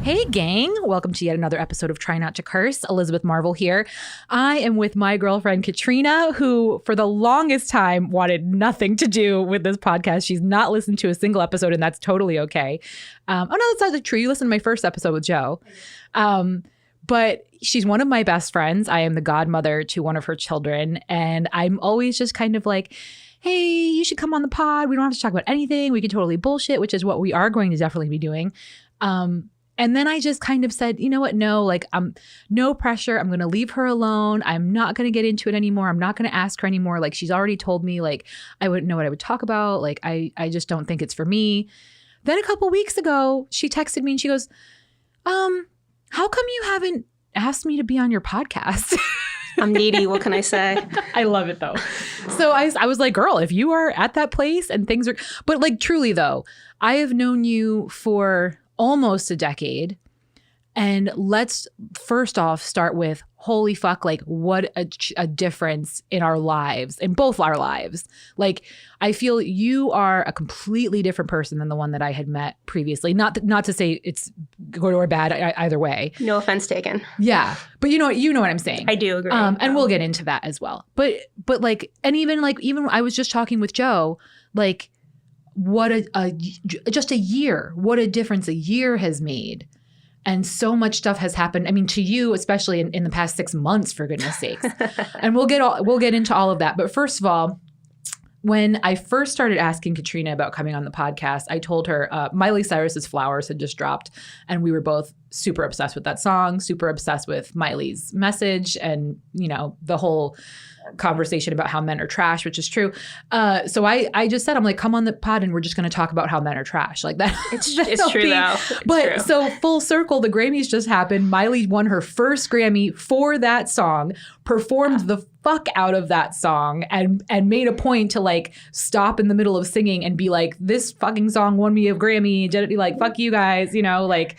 Hey gang, welcome to yet another episode of Try Not to Curse. Elizabeth Marvel here. I am with my girlfriend Katrina, who for the longest time wanted nothing to do with this podcast. She's not listened to a single episode, and that's totally okay. Oh no, that's not true. You listened to my first episode with Joe. But she's one of my best friends. I am the godmother to one of her children, and I'm always just kind of like, hey, you should come on the pod. We don't have to talk about anything. We can totally bullshit, which is what we are going to definitely be doing. And then I just kind of said, you know what? No, like no pressure. I'm going to leave her alone. I'm not going to get into it anymore. I'm not going to ask her anymore. Like she's already told me like I wouldn't know what I would talk about. Like I just don't think it's for me. Then a couple weeks ago, she texted me and she goes, how come you haven't asked me to be on your podcast? I'm needy. What can I say? I love it though. So I was like, girl, if you are at that place and things are, but like truly though, I have known you for almost a decade. And let's first off start with holy fuck, like what a difference in our lives, in both our lives. Like I feel you are a completely different person than the one that I had met previously. Not to say it's good or bad either way. No offense taken. Yeah. But you know what I'm saying. I do agree. And we'll get into that as well. But like, and even I was just talking with Joe, like what just a year, what a difference a year has made. And so much stuff has happened. I mean, to you, especially in the past 6 months, for goodness sakes. And we'll get into all of that. But first of all, when I first started asking Katrina about coming on the podcast, I told her Miley Cyrus's Flowers had just dropped. And we were both super obsessed with that song, super obsessed with Miley's message and, you know, the whole conversation about how men are trash, which is true. So I just said, I'm like, come on the pod and we're just going to talk about how men are trash. Like that. It's true though. But so full circle, the Grammys just happened. Miley won her first Grammy for that song, performed the fuck out of that song and made a point to like stop in the middle of singing and be like, this fucking song won me a Grammy. Like, fuck you guys, you know, like.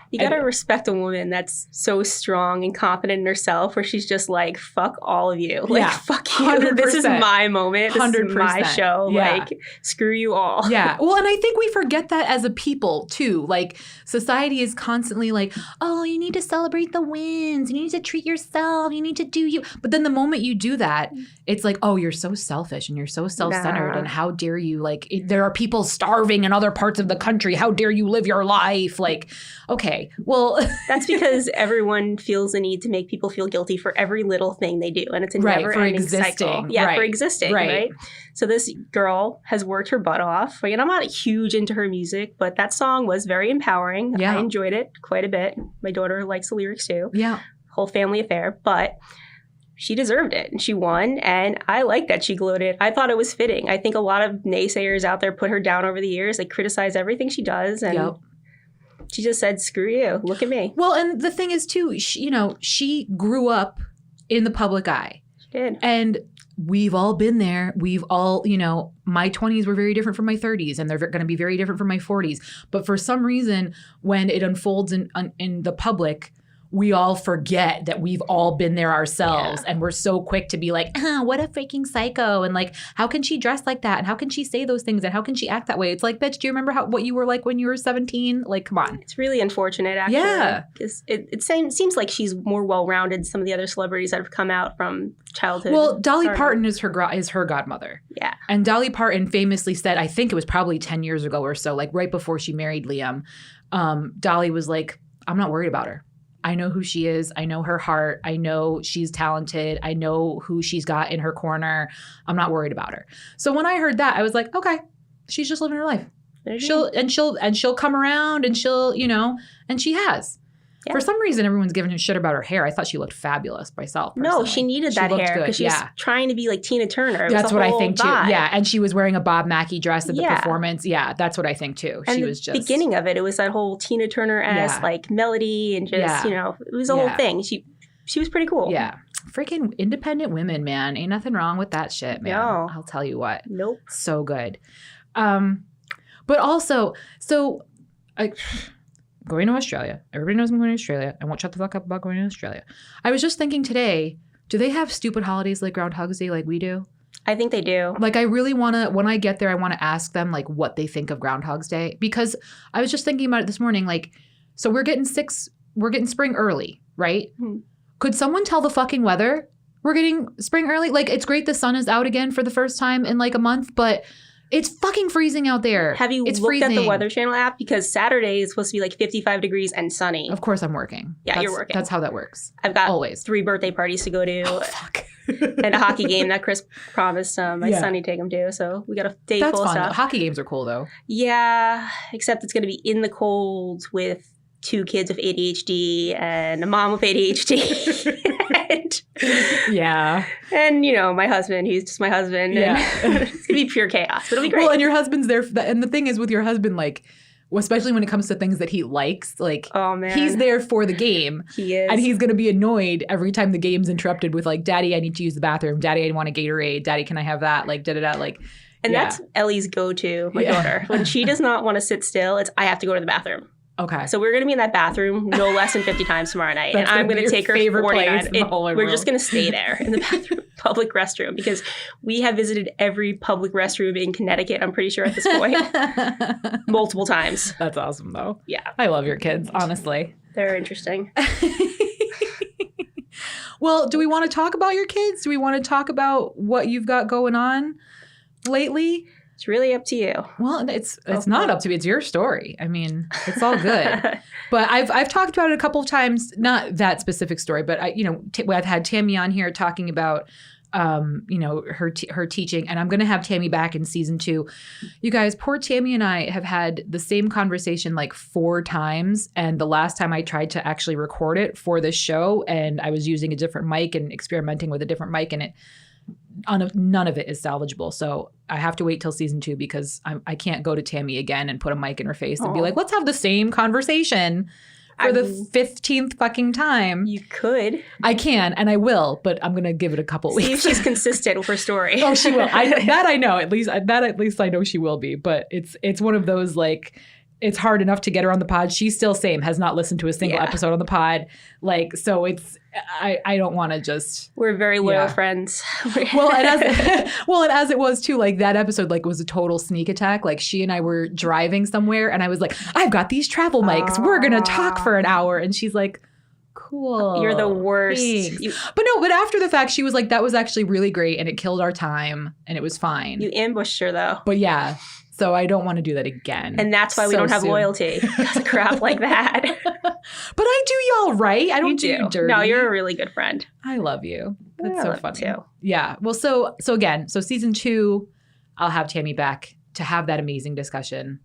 You gotta respect a woman that's so strong and confident in herself where she's just like, fuck all of you. Like, fuck you. 100%. This is my moment. This 100%. Is my show. Yeah. Like, screw you all. Yeah. Well, and I think we forget that as a people too. Like, society is constantly like, oh, you need to celebrate the wins. You need to treat yourself. You need to do you. But then the moment you do that, it's like, oh, you're so selfish and you're so self-centered. And how dare you? Like, there are people starving in other parts of the country. How dare you live your life? Like, okay. Well, that's because everyone feels the need to make people feel guilty for every little thing they do. And it's a never-ending cycle. Yeah, for existing, right? So this girl has worked her butt off. Like, and I'm not huge into her music, but that song was very empowering. Yeah. I enjoyed it quite a bit. My daughter likes the lyrics too. Yeah. Whole family affair. But she deserved it and she won. And I like that she gloated. I thought it was fitting. I think a lot of naysayers out there put her down over the years. They criticize everything she does. And she just said, screw you. Look at me. Well, and the thing is, too, she grew up in the public eye. She did. And we've all been there. We've all, my 20s were very different from my 30s, and they're going to be very different from my 40s. But for some reason, when it unfolds in the public, we all forget that we've all been there ourselves. Yeah. And we're so quick to be like, what a freaking psycho. And like, how can she dress like that? And how can she say those things? And how can she act that way? It's like, bitch, do you remember what you were like when you were 17? Like, come on. It's really unfortunate, actually. Yeah. Because it seems like she's more well-rounded than some of the other celebrities that have come out from childhood. Well, Dolly Parton is her godmother. Yeah. And Dolly Parton famously said, I think it was probably 10 years ago or so, like right before she married Liam, Dolly was like, I'm not worried about her. I know who she is. I know her heart. I know she's talented. I know who she's got in her corner. I'm not worried about her. So when I heard that, I was like, okay, she's just living her life. She'll come around and she'll, and she has. Yeah. For some reason, everyone's giving a shit about her hair. I thought she looked fabulous myself. Personally. No, she needed that hair because she was trying to be like Tina Turner. That's what I think too. Yeah, and she was wearing a Bob Mackie dress at the performance. Yeah, that's what I think too. And she was just beginning of it was that whole Tina Turner-esque like melody and just it was a whole thing. She was pretty cool. Yeah. Freaking independent women, man. Ain't nothing wrong with that shit, man. No. I'll tell you what. Nope. So good. But also, going to Australia. Everybody knows I'm going to Australia. I won't shut the fuck up about going to Australia. I was just thinking today, do they have stupid holidays like Groundhog's Day like we do? I think they do. Like, I really want to, when I get there, I want to ask them, like, what they think of Groundhog's Day. Because I was just thinking about it this morning, like, So we're getting spring early, right? Mm-hmm. Could someone tell the fucking weather we're getting spring early? Like, it's great the sun is out again for the first time in like a month, but it's fucking freezing out there. Have you looked at the Weather Channel app? Because Saturday is supposed to be like 55 degrees and sunny. Of course I'm working. Yeah, you're working. That's how that works. I've got always 3 birthday parties to go to. Oh, fuck. And a hockey game that Chris promised my son he'd take him to. So we got a day full of stuff. Hockey games are cool, though. Yeah, except it's going to be in the cold with 2 kids with ADHD and a mom with ADHD. And, you know, my husband, he's just my husband. Yeah. And it's going to be pure chaos, but it'll be great. Well, and your husband's there. And the thing is with your husband, like, especially when it comes to things that he likes, like, oh, man. He's there for the game. He is. And he's going to be annoyed every time the game's interrupted with, like, Daddy, I need to use the bathroom. Daddy, I want a Gatorade. Daddy, can I have that? Like, da-da-da. Like, and that's Ellie's go-to, my daughter. When she does not want to sit still, it's I have to go to the bathroom. Okay. So we're going to be in that bathroom no less than 50 times tomorrow night. And I'm going to take her 49. We're just going to stay there in the bathroom, public restroom, because we have visited every public restroom in Connecticut, I'm pretty sure at this point, multiple times. That's awesome, though. Yeah. I love your kids, honestly. They're interesting. Well, do we want to talk about your kids? Do we want to talk about what you've got going on lately? It's really up to you. Well, it's not up to me. It's your story. I mean, it's all good. But I've talked about it a couple of times. Not that specific story, but I've had Tammy on here talking about, her teaching, and I'm going to have Tammy back in season 2. You guys, poor Tammy and I have had the same conversation like 4 times, and the last time I tried to actually record it for this show, and I was using a different mic and experimenting with a different mic, and none of it is salvageable. So I have to wait till season 2 because I can't go to Tammy again and put a mic in her face and be like, let's have the same conversation for the 15th fucking time. You could. I can, and I will, but I'm going to give it a couple weeks. See if she's consistent with her story. Oh, she will. I know. At least I know she will be. But it's one of those, like, it's hard enough to get her on the pod. She's still has not listened to a single episode on the pod. Like, so I don't want to just. We're very loyal friends. Well, and as it was too, like that episode, like was a total sneak attack. Like she and I were driving somewhere and I was like, I've got these travel mics. We're going to talk for an hour. And she's like, cool. You're the worst. But after the fact, she was like, that was actually really great. And it killed our time and it was fine. You ambushed her though. But yeah. So I don't want to do that again. And that's why we don't have loyalty. Because of crap like that. But I do y'all right. I don't do you dirty. No, you're a really good friend. I love you. That's so funny. Too. Yeah. Well, so again, season 2, I'll have Tammy back to have that amazing discussion.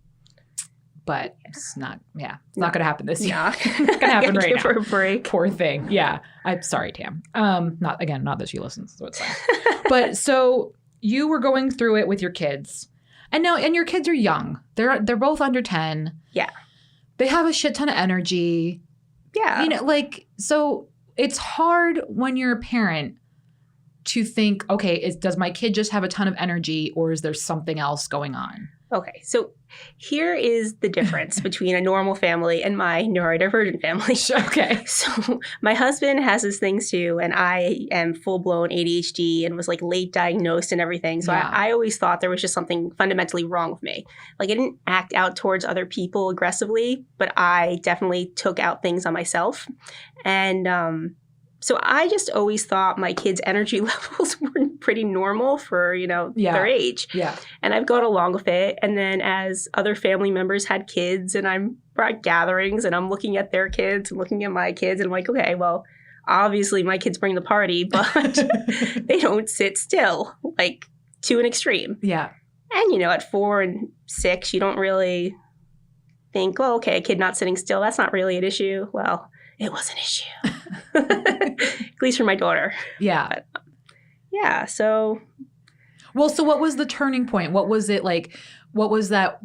But it's not going to happen this year. It's going to happen right now. For a break. Poor thing. Yeah. I'm sorry, Tam. Not that she listens, so it's fine. But so you were going through it with your kids. And your kids are young. They're both under 10. Yeah. They have a shit ton of energy. Yeah. So it's hard when you're a parent to think, okay, does my kid just have a ton of energy or is there something else going on? Okay, so here is the difference between a normal family and my neurodivergent family. Okay. So my husband has his things too, and I am full-blown ADHD and was like late diagnosed and everything. So I always thought there was just something fundamentally wrong with me. Like I didn't act out towards other people aggressively, but I definitely took out things on myself. And so I just always thought my kids' energy levels were pretty normal for, their age. Yeah. And I've gone along with it. And then as other family members had kids and I'm at gatherings and I'm looking at their kids and looking at my kids and I'm like, okay, well, obviously my kids bring the party, but they don't sit still, like to an extreme. Yeah. And, at 4 and 6, you don't really think, well, okay, a kid not sitting still, that's not really an issue. Well, it was an issue. At least for my daughter. Yeah. But, yeah. So. Well, so what was the turning point? What was it like? What was that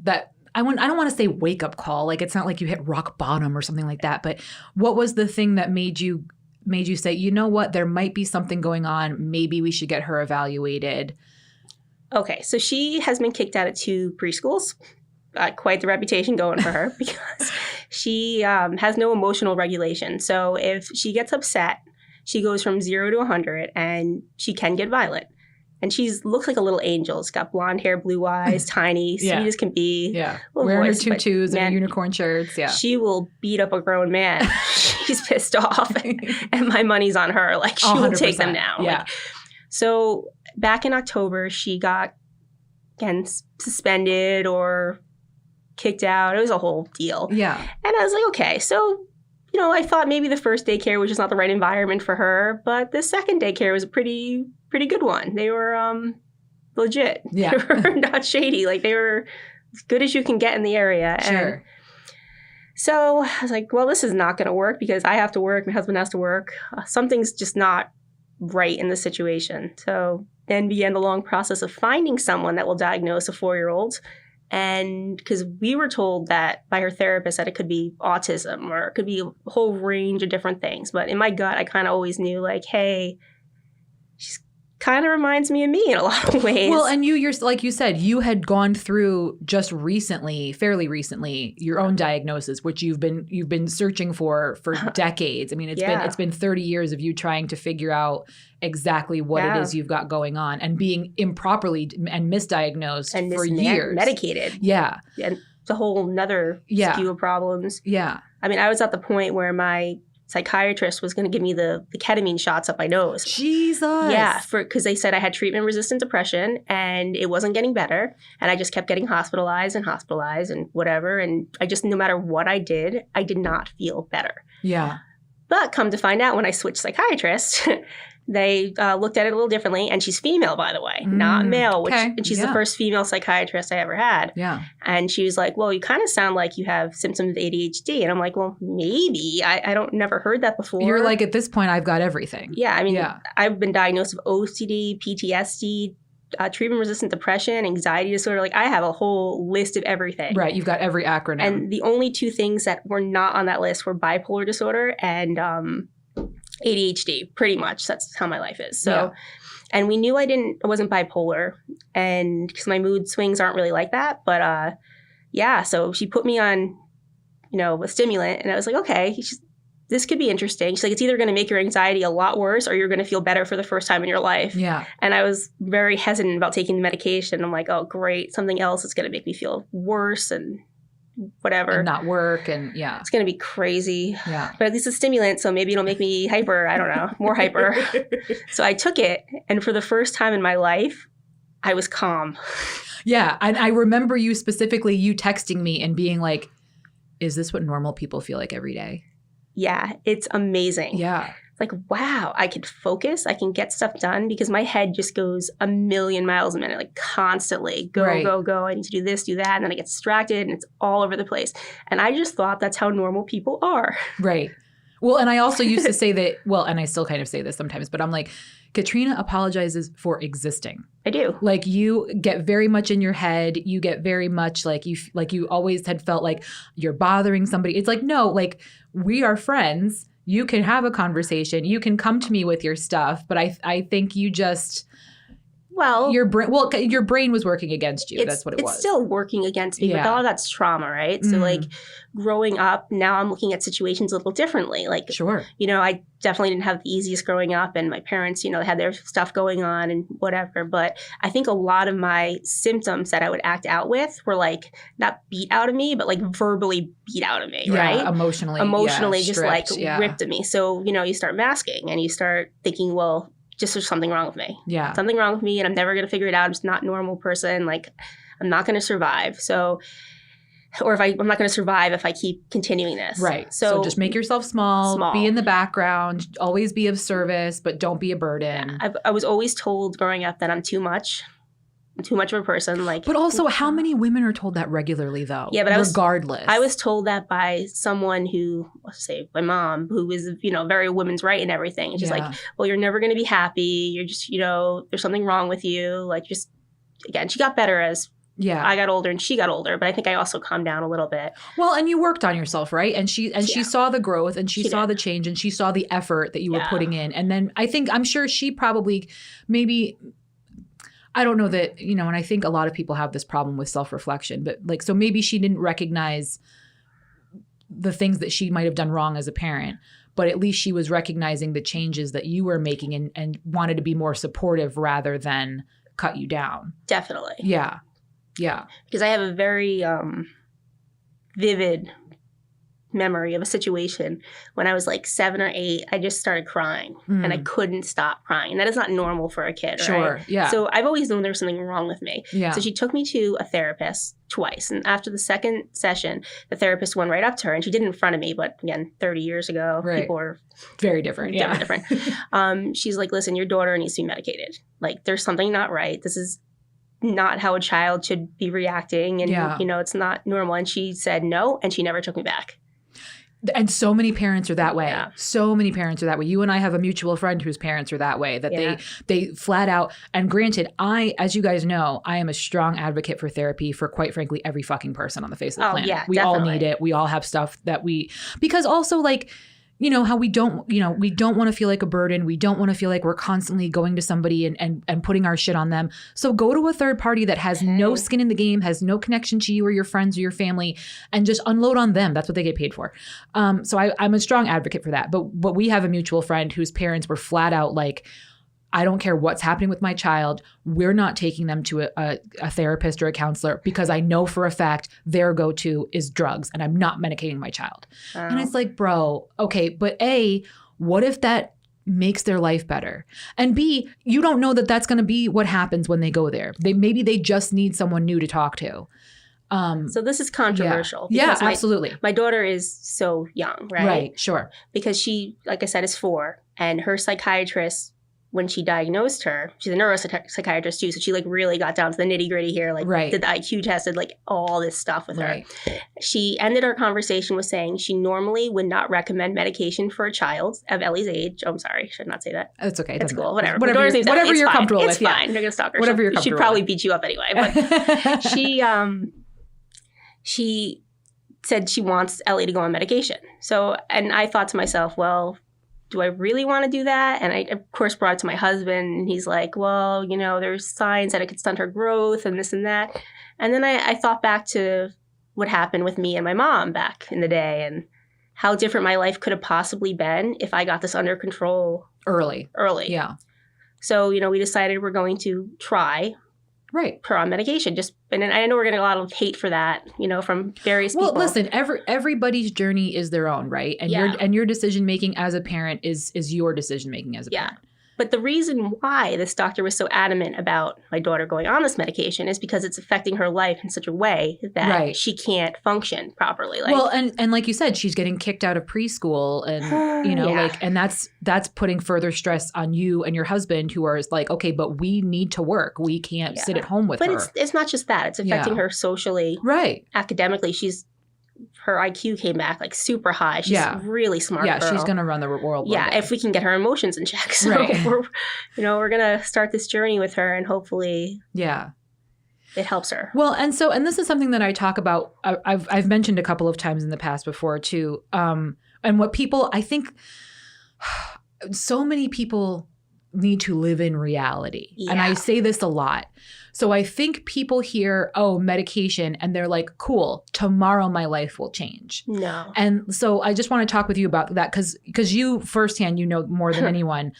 I don't want to say wake up call. Like it's not like you hit rock bottom or something like that. But what was the thing that made you say, you know what, there might be something going on. Maybe we should get her evaluated. Okay. So she has been kicked out of 2 preschools. Quite the reputation going for her because she has no emotional regulation. So if she gets upset, she goes from 0 to 100 and she can get violent. And looks like a little angel. She's got blonde hair, blue eyes, tiny, sweet as can be. Yeah. Wearing her tutus and her unicorn shirts. Yeah. She will beat up a grown man. She's pissed off. And my money's on her. Like, she will take them down. Yeah. Like, so back in October, she got, again, suspended or kicked out. It was a whole deal. Yeah. And I was like, okay, so, I thought maybe the first daycare was just not the right environment for her, but the second daycare was a pretty good one. They were legit. Yeah. They were not shady. Like, they were as good as you can get in the area. Sure. And so I was like, well, this is not going to work because I have to work. My husband has to work. Something's just not right in the situation. So then began the long process of finding someone that will diagnose a 4-year-old. And because we were told that by her therapist that it could be autism or it could be a whole range of different things. But in my gut, I kind of always knew, like, hey, she's kind of reminds me of me in a lot of ways. Well, and you're like you said, you had gone through just fairly recently, your own diagnosis, which you've been searching for decades. I mean, it's been 30 years of you trying to figure out exactly what it is you've got going on and being improperly and misdiagnosed and for years. Medicated. Yeah. And it's a whole nother skew of problems. Yeah. I mean, I was at the point where my psychiatrist was going to give me the ketamine shots up my nose. Jesus. Yeah, because they said I had treatment-resistant depression and it wasn't getting better. And I just kept getting hospitalized and whatever. And I just, no matter what I did not feel better. Yeah. But come to find out when I switched psychiatrists, they looked at it a little differently. And she's female, by the way, not male. And she's the first female psychiatrist I ever had. Yeah. And she was like, well, you kind of sound like you have symptoms of ADHD. And I'm like, well, maybe. I never heard that before. You're like, at this point, I've got everything. Yeah. I mean, I've been diagnosed with OCD, PTSD, treatment-resistant depression, anxiety disorder. Like, I have a whole list of everything. Right. You've got every acronym. And the only two things that were not on that list were bipolar disorder and ADHD, pretty much. That's how my life is. So, and we knew I wasn't bipolar, and because my mood swings aren't really like that. But so she put me on, a stimulant, and I was like, okay, this could be interesting. She's like, it's either going to make your anxiety a lot worse, or you're going to feel better for the first time in your life. Yeah. And I was very hesitant about taking the medication. I'm like, oh, great, something else is going to make me feel worse and whatever. And not work, and it's going to be crazy. Yeah. But at least it's a stimulant, so maybe it'll make me hyper. I don't know, more hyper. So I took it, and for the first time in my life, I was calm. Yeah. And I remember you texting me and being like, is this what normal people feel like every day? Yeah. It's amazing. Yeah. Like, wow, I can focus. I can get stuff done because my head just goes a million miles a minute, like constantly. Go. I need to do this, do that. And then I get distracted and it's all over the place. And I just thought that's how normal people are. Right. Well, and I also used to say that, and I still kind of say this sometimes, but I'm like, Katrina apologizes for existing. I do. Like, you get very much in your head. You get very much like you always had felt like you're bothering somebody. It's like, no, like, we are friends. You can have a conversation. You can come to me with your stuff. But I think you just, your brain was working against you. That's what it was. It's still working against me, but all of that's trauma, right? So like, growing up, now I'm looking at situations a little differently. Like, sure, I definitely didn't have the easiest growing up, and my parents, had their stuff going on and whatever. But I think a lot of my symptoms that I would act out with were like not beat out of me, but like verbally beat out of me, right? Emotionally, just stripped, like ripped at me. So, you start masking and you start thinking, well, just there's something wrong with me. Yeah. Something wrong with me, and I'm never going to figure it out. I'm just not a normal person. Like, I'm not going to survive. So, or I'm not going to survive if I keep continuing this. Right. So just make yourself small, be in the background, always be of service, but don't be a burden. Yeah. I was always told growing up that I'm too much. I'm too much of a person. Like, but also, how many women are told that regularly, though? Yeah, but regardless, I was told that by someone who, let's say, my mom, who is very women's right and everything. And she's like, well, you're never going to be happy. You're just there's something wrong with you. Like, just again, she got better as I got older and she got older, but I think I also calmed down a little bit. Well, and you worked on yourself, right? And she saw the growth, and she saw the change, and she saw the effort that you were putting in. And then I'm sure she probably I don't know that, and I think a lot of people have this problem with self-reflection, but like, so maybe she didn't recognize the things that she might have done wrong as a parent, but at least she was recognizing the changes that you were making and wanted to be more supportive rather than cut you down. Definitely. Yeah. Yeah. Because I have a very vivid memory of a situation when I was like 7 or 8. I just started crying and I couldn't stop crying. And that is not normal for a kid, sure, right? Yeah. So I've always known there was something wrong with me. Yeah. So she took me to a therapist twice. And after the second session, the therapist went right up to her and she did it in front of me. But again, 30 years ago, people were very different. Yeah. Different. She's like, listen, your daughter needs to be medicated. Like there's something not right. This is not how a child should be reacting. And, you know, it's not normal. And she said no. And she never took me back. And so many parents are that way. Yeah. So many parents are that way. You and I have a mutual friend whose parents are that way, that they flat out. And granted, as you guys know, I am a strong advocate for therapy for, quite frankly, every fucking person on the face of the planet. Yeah, we definitely. all need it. We all have stuff that because also like, you know, how we don't want to feel like a burden. We don't want to feel like we're constantly going to somebody and putting our shit on them. So go to a third party that has no skin in the game, has no connection to you or your friends or your family, and just unload on them. That's what they get paid for. So I'm a strong advocate for that. But we have a mutual friend whose parents were flat out like, I don't care what's happening with my child. We're not taking them to a therapist or a counselor because I know for a fact their go-to is drugs and I'm not medicating my child. Oh. And it's like, bro, okay, but A, what if that makes their life better? And B, you don't know that that's going to be what happens when they go there. Maybe they just need someone new to talk to. So this is controversial. Yeah, absolutely. My daughter is so young, right? Right, sure. Because she, like I said, is 4 and her psychiatrist, when she diagnosed her, she's a neuropsychiatrist too, so she like really got down to the nitty gritty here, like did the IQ test, did like all this stuff with her. She ended our conversation with saying she normally would not recommend medication for a child of Ellie's age. Oh, I'm sorry, I should not say that. It's okay. It's cool. Whatever whatever you're comfortable with. It's fine. You're gonna stalk her. Whatever you're comfortable with. She'd probably beat you up anyway. But she said she wants Ellie to go on medication. So, and I thought to myself, well, do I really want to do that? And I, of course, brought it to my husband, and he's like, well, you know, there's signs that it could stunt her growth and this and that. And then I thought back to what happened with me and my mom back in the day and how different my life could have possibly been if I got this under control early. Yeah. So, you know, we decided we're going to try her on medication. And I know we're getting a lot of hate for that, you know, from various people. Well, listen, everybody's journey is their own, right? And your decision making as a parent is your decision making as a parent. But the reason why this doctor was so adamant about my daughter going on this medication is because it's affecting her life in such a way that she can't function properly. Like, well, and like you said, she's getting kicked out of preschool, and you know, like, and that's putting further stress on you and your husband, who are like, okay, but we need to work. We can't sit at home with her. But it's not just that; it's affecting her socially, academically. Her IQ came back like super high. She's really smart. Yeah, girl. She's gonna run the world. Yeah, if we can get her emotions in check. So we're gonna start this journey with her, and hopefully, it helps her. Well, and this is something that I talk about. I've mentioned a couple of times in the past before too. And what people, I think, so many people need to live in reality, and I say this a lot. So I think people hear, oh, medication, and they're like, cool, tomorrow my life will change. No. And so I just want to talk with you about that because you firsthand, you know more than anyone,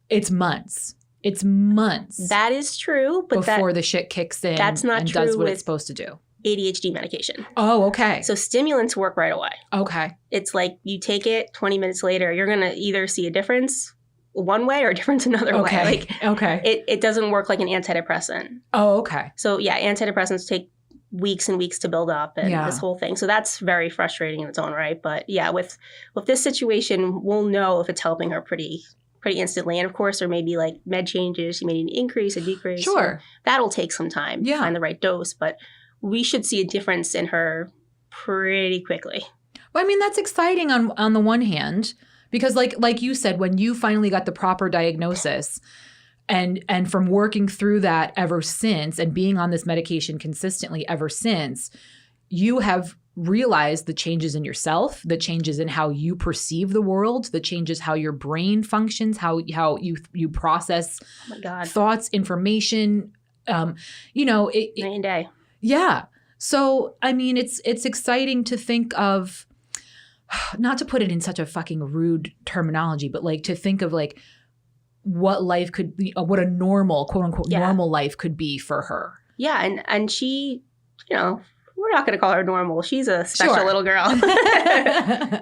it's months. It's months. That is true. But before the shit kicks in that's not and true does what with it's supposed to do. ADHD medication. Oh, okay. So stimulants work right away. Okay. It's like you take it, 20 minutes later, you're going to either see a difference one way or a difference another way. Like, it doesn't work like an antidepressant. Oh, okay. So yeah, antidepressants take weeks and weeks to build up and this whole thing. So that's very frustrating in its own right. But yeah, with this situation, we'll know if it's helping her pretty instantly. And of course, there may be like med changes. You may need an increase, a decrease. Sure. So that'll take some time to find the right dose. But we should see a difference in her pretty quickly. Well, I mean, that's exciting on the one hand. Because like you said, when you finally got the proper diagnosis and from working through that ever since and being on this medication consistently ever since, you have realized the changes in yourself, the changes in how you perceive the world, the changes how your brain functions, how you process thoughts, information, you know. Night and day. Yeah. So, I mean, it's exciting to think of not to put it in such a fucking rude terminology, but like to think of like what life could be, what a normal, quote unquote, normal life could be for her. Yeah. And she, you know, we're not going to call her normal. She's a special little girl.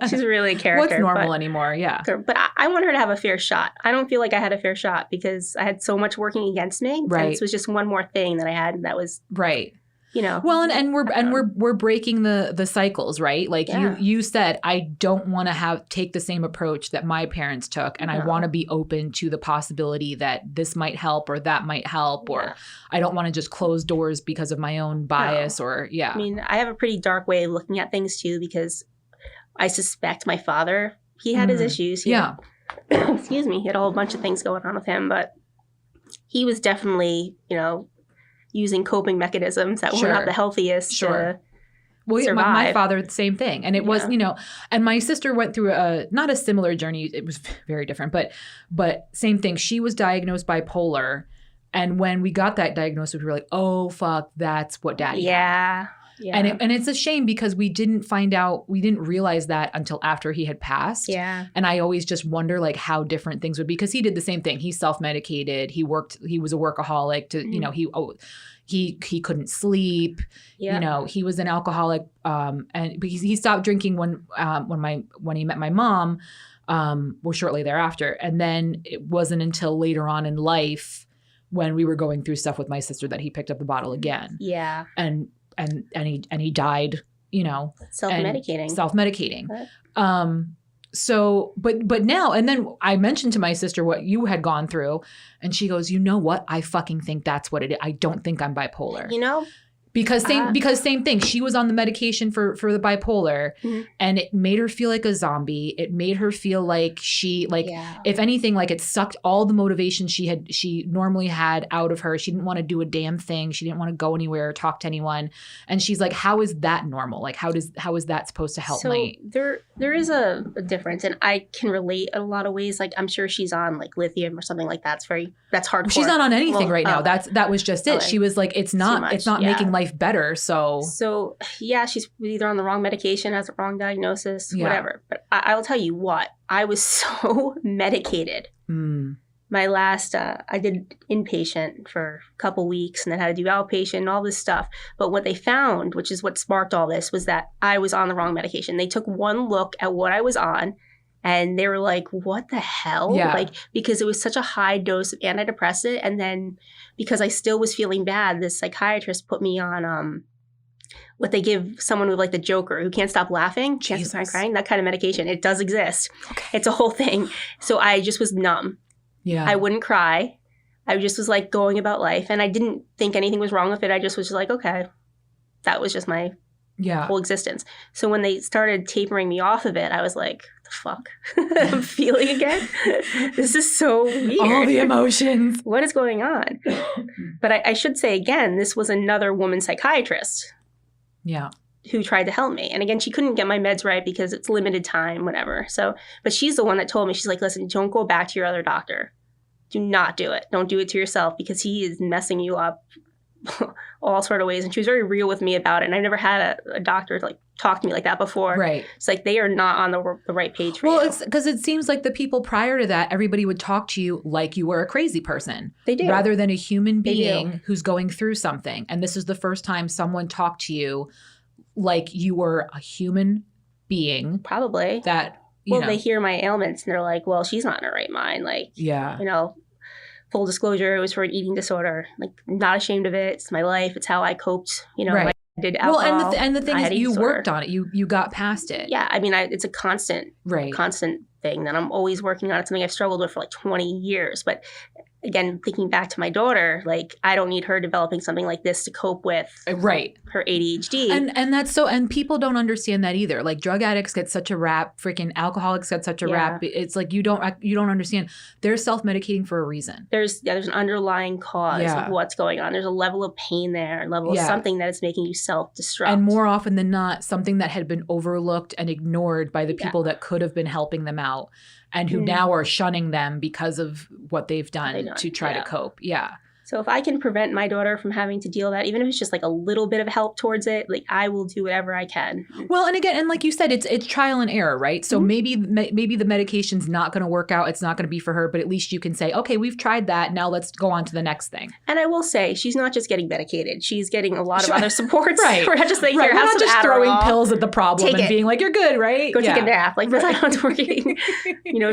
She's really a character. What's normal anymore? Yeah. But I want her to have a fair shot. I don't feel like I had a fair shot because I had so much working against me. Right. And this was just one more thing that I had that was right. You know. Well, and we're breaking the cycles, right? Like you said, I don't want to take the same approach that my parents took, and I want to be open to the possibility that this might help or that might help, or I don't want to just close doors because of my own bias or I mean, I have a pretty dark way of looking at things too because I suspect my father, he had his issues. Excuse me, he had a whole bunch of things going on with him, but he was definitely, you know, using coping mechanisms that were not the healthiest to survive. My father, the same thing. And it was, you know, and my sister went through not a similar journey. It was very different, but same thing. She was diagnosed bipolar. And when we got that diagnosis, we were like, oh, fuck, that's what daddy had. Yeah. And it's a shame because we didn't realize that until after he had passed. Yeah. And I always just wonder like how different things would be because he did the same thing. He self-medicated. He was a workaholic you know, he couldn't sleep. Yeah. You know, he was an alcoholic. And because he stopped drinking when he met my mom, shortly thereafter. And then it wasn't until later on in life when we were going through stuff with my sister that he picked up the bottle again. Yeah. And he died, you know, self-medicating. So, but now, and then I mentioned to my sister what you had gone through and she goes, you know what? I fucking think that's what it is. I don't think I'm bipolar. You know? Because same thing. She was on the medication for the bipolar and it made her feel like a zombie. It made her feel like if anything, like it sucked all the motivation she normally had out of her. She didn't want to do a damn thing. She didn't want to go anywhere or talk to anyone. And she's like, how is that normal? Like, how is that supposed to help me? There is a difference and I can relate in a lot of ways. Like I'm sure she's on like lithium or something like that. That's hardcore. She's not on anything right now. That was just it. She was like, it's not making life better. So yeah, she's either on the wrong medication, has the wrong diagnosis, whatever. But I will tell you what, I was so medicated. My last, I did inpatient for a couple weeks and then had to do outpatient and all this stuff. But what they found, which is what sparked all this, was that I was on the wrong medication. They took one look at what I was on and they were like, what the hell? Yeah. Like, because it was such a high dose of antidepressant. And then because I still was feeling bad, this psychiatrist put me on what they give someone with like the Joker who can't stop laughing, can't stop crying, that kind of medication. It does exist. Okay. It's a whole thing. So I just was numb. Yeah. I wouldn't cry. I just was like going about life. And I didn't think anything was wrong with it. I just was just like, okay, that was just my whole existence. So when they started tapering me off of it, I was like, the fuck? I'm feeling again? This is so weird. All the emotions. What is going on? But I should say again, this was another woman psychiatrist. Yeah. Who tried to help me. And again, she couldn't get my meds right because it's limited time, whatever. So, but she's the one that told me, she's like, listen, don't go back to your other doctor. Do not do it. Don't do it to yourself because he is messing you up all sort of ways. And she was very real with me about it. And I've never had a doctor like talk to me like that before. Right. It's like they are not on the right page for you. Well, it's because it seems like the people prior to that, everybody would talk to you like you were a crazy person. They do. Rather than a human being who's going through something. And this is the first time someone talked to you like you were a human being. Probably. That, they hear my ailments and they're like, well, she's not in her right mind. Like, you know, full disclosure, it was for an eating disorder. Like, I'm not ashamed of it. It's my life. It's how I coped. You know, I did alcohol. Well, and the thing is, you worked on it. You got past it. Yeah. I mean, it's a constant thing that I'm always working on. It's something I've struggled with for like 20 years. But again, thinking back to my daughter, like I don't need her developing something like this to cope with her ADHD. And that's so, and people don't understand that either. Like drug addicts get such a rap, freaking alcoholics get such a rap. It's like you don't understand. They're self-medicating for a reason. There's an underlying cause of what's going on. There's a level of pain there, a level of something that is making you self-destruct. And more often than not, something that had been overlooked and ignored by the people that could have been helping them out. And who now are shunning them because of what they've done to try to cope. Yeah. So if I can prevent my daughter from having to deal with that, even if it's just like a little bit of help towards it, like I will do whatever I can. Well, and again, and like you said, it's trial and error, right? So maybe the medication's not going to work out. It's not going to be for her, but at least you can say, okay, we've tried that. Now let's go on to the next thing. And I will say, she's not just getting medicated. She's getting a lot of other supports. Right. We're not just like, We're not just throwing pills at the problem and being like, you're good, right? Go take a nap. Like, that's not working.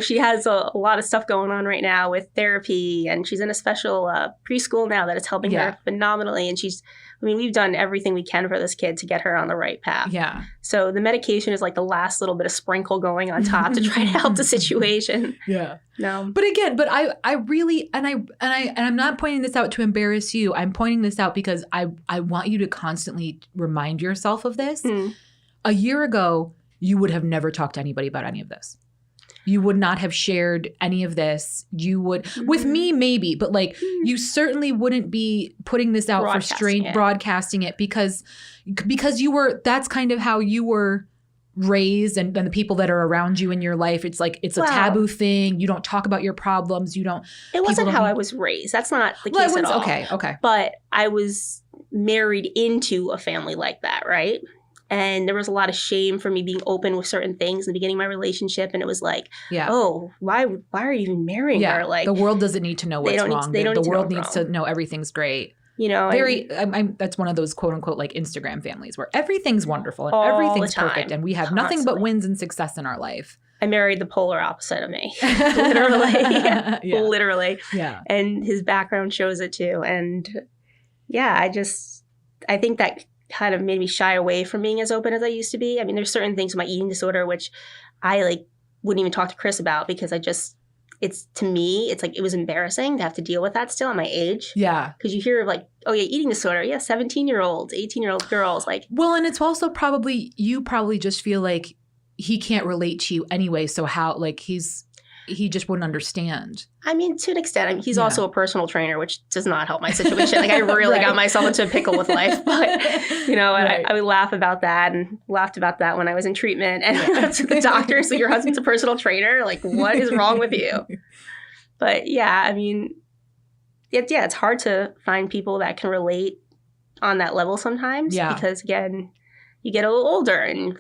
She has a lot of stuff going on right now with therapy, and she's in a special preschool now that is helping her phenomenally. And we've done everything we can for this kid to get her on the right path. Yeah. So the medication is like the last little bit of sprinkle going on top to try to help the situation. Yeah. No. But again, I really, and I'm not pointing this out to embarrass you. I'm pointing this out because I want you to constantly remind yourself of this. A year ago, you would have never talked to anybody about any of this. You would not have shared any of this. You would, with me maybe, but like you certainly wouldn't be putting this out broadcasting it because that's kind of how you were raised, and the people that are around you in your life. It's like, it's a taboo thing. You don't talk about your problems. It wasn't how I was raised. That's not the case at all. Okay. But I was married into a family like that, right? And there was a lot of shame for me being open with certain things in the beginning of my relationship. And it was like, oh, why are you even marrying her? Like, the world doesn't need to know what's wrong. The world needs to know everything's great. That's one of those quote unquote like Instagram families where everything's wonderful and everything's perfect and we have nothing but wins and success in our life. I married the polar opposite of me, literally. Literally. Yeah. And his background shows it too. And I think that kind of made me shy away from being as open as I used to be. I mean, there's certain things with my eating disorder which I wouldn't even talk to Chris about because to me, it's like it was embarrassing to have to deal with that still at my age. Yeah. Because you hear of like, oh yeah, eating disorder. Yeah, 17-year-olds, 18-year-old girls. Well, and it's also you probably just feel like he can't relate to you anyway. So how, he just wouldn't understand. I mean, to an extent. He's also a personal trainer, which does not help my situation. I really got myself into a pickle with life. But, I would laugh about that and laughed about that when I was in treatment. And to the doctor, so your husband's a personal trainer? Like, what is wrong with you? But it's hard to find people that can relate on that level sometimes. Yeah. Because, again, you get a little older and,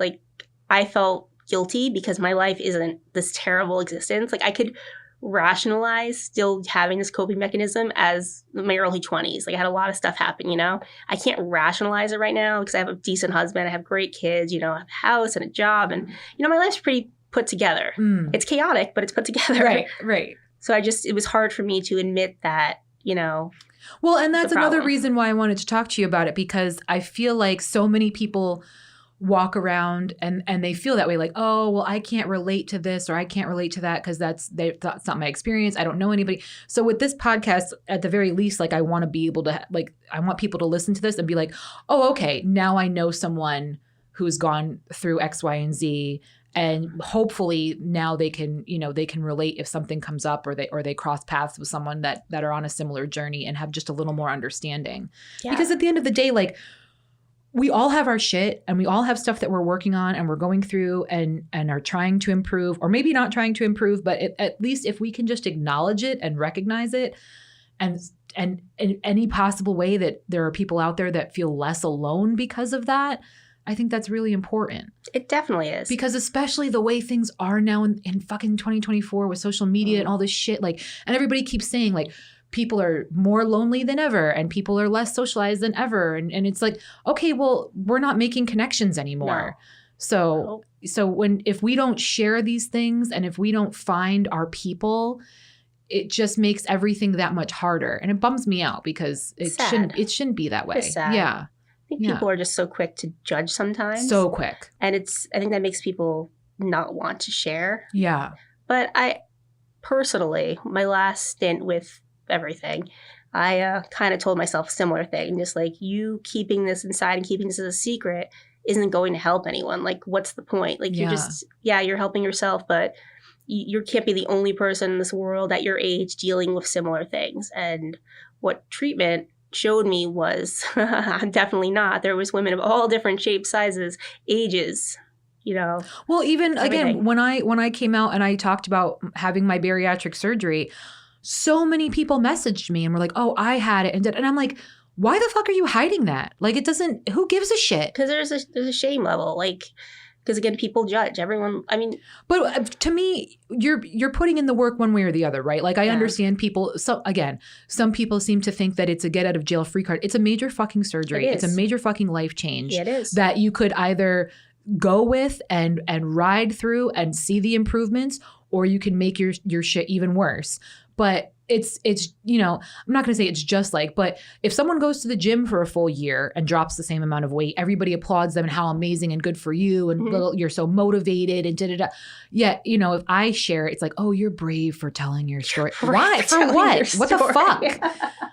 I felt guilty because my life isn't this terrible existence. I could rationalize still having this coping mechanism as my early 20s. I had a lot of stuff happen, I can't rationalize it right now because I have a decent husband. I have great kids, I have a house and a job and, my life's pretty put together. It's chaotic, but it's put together. Right. So it was hard for me to admit that, Well, and that's another reason why I wanted to talk to you about it, because I feel like so many people walk around and they feel that way, like, oh, well, I can't relate to this or I can't relate to that because that's not my experience. I don't know anybody. So with this podcast, at the very least, I want to be able to, I want people to listen to this and be like, oh, okay, now I know someone who's gone through X, Y, and Z. And hopefully now they can relate if something comes up or they cross paths with someone that are on a similar journey and have just a little more understanding. Yeah. Because at the end of the day, we all have our shit and we all have stuff that we're working on and we're going through and are trying to improve, or maybe not trying to improve, but at least if we can just acknowledge it and recognize it and in any possible way that there are people out there that feel less alone because of that, I think that's really important. It definitely is. Because especially the way things are now in fucking 2024 with social media and all this shit, and everybody keeps saying people are more lonely than ever and people are less socialized than ever. And it's like, okay, well, we're not making connections anymore. No. So if we don't share these things and if we don't find our people, it just makes everything that much harder. And it bums me out because it shouldn't be that way. It's sad. Yeah. I think people are just so quick to judge sometimes. So quick. And I think that makes people not want to share. Yeah. But I personally, my last stint with everything, I kind of told myself a similar thing. Just you keeping this inside and keeping this as a secret isn't going to help anyone. What's the point? You're helping yourself, but you can't be the only person in this world at your age dealing with similar things. And what treatment showed me was I'm definitely not. There was women of all different shapes, sizes, ages, Well, even everything. Again, when I came out and I talked about having my bariatric surgery, so many people messaged me and were like, oh, I had it. And I'm like, why the fuck are you hiding that? Like, it doesn't, who gives a shit? Because there's a shame level. Like, because again, people judge everyone. I mean, but to me, you're putting in the work one way or the other, right? Like, I understand people. So again, some people seem to think that it's a get out of jail free card. It's a major fucking surgery. It's a major fucking life change. Yeah, it is. That you could either go with and ride through and see the improvements, or you can make your shit even worse. But it's I'm not going to say it's just like, but if someone goes to the gym for a full year and drops the same amount of weight, everybody applauds them and how amazing and good for you and you're so motivated and da-da-da. Yeah, if I share it, it's like, oh, you're brave for telling your story. Why? For what? What the fuck?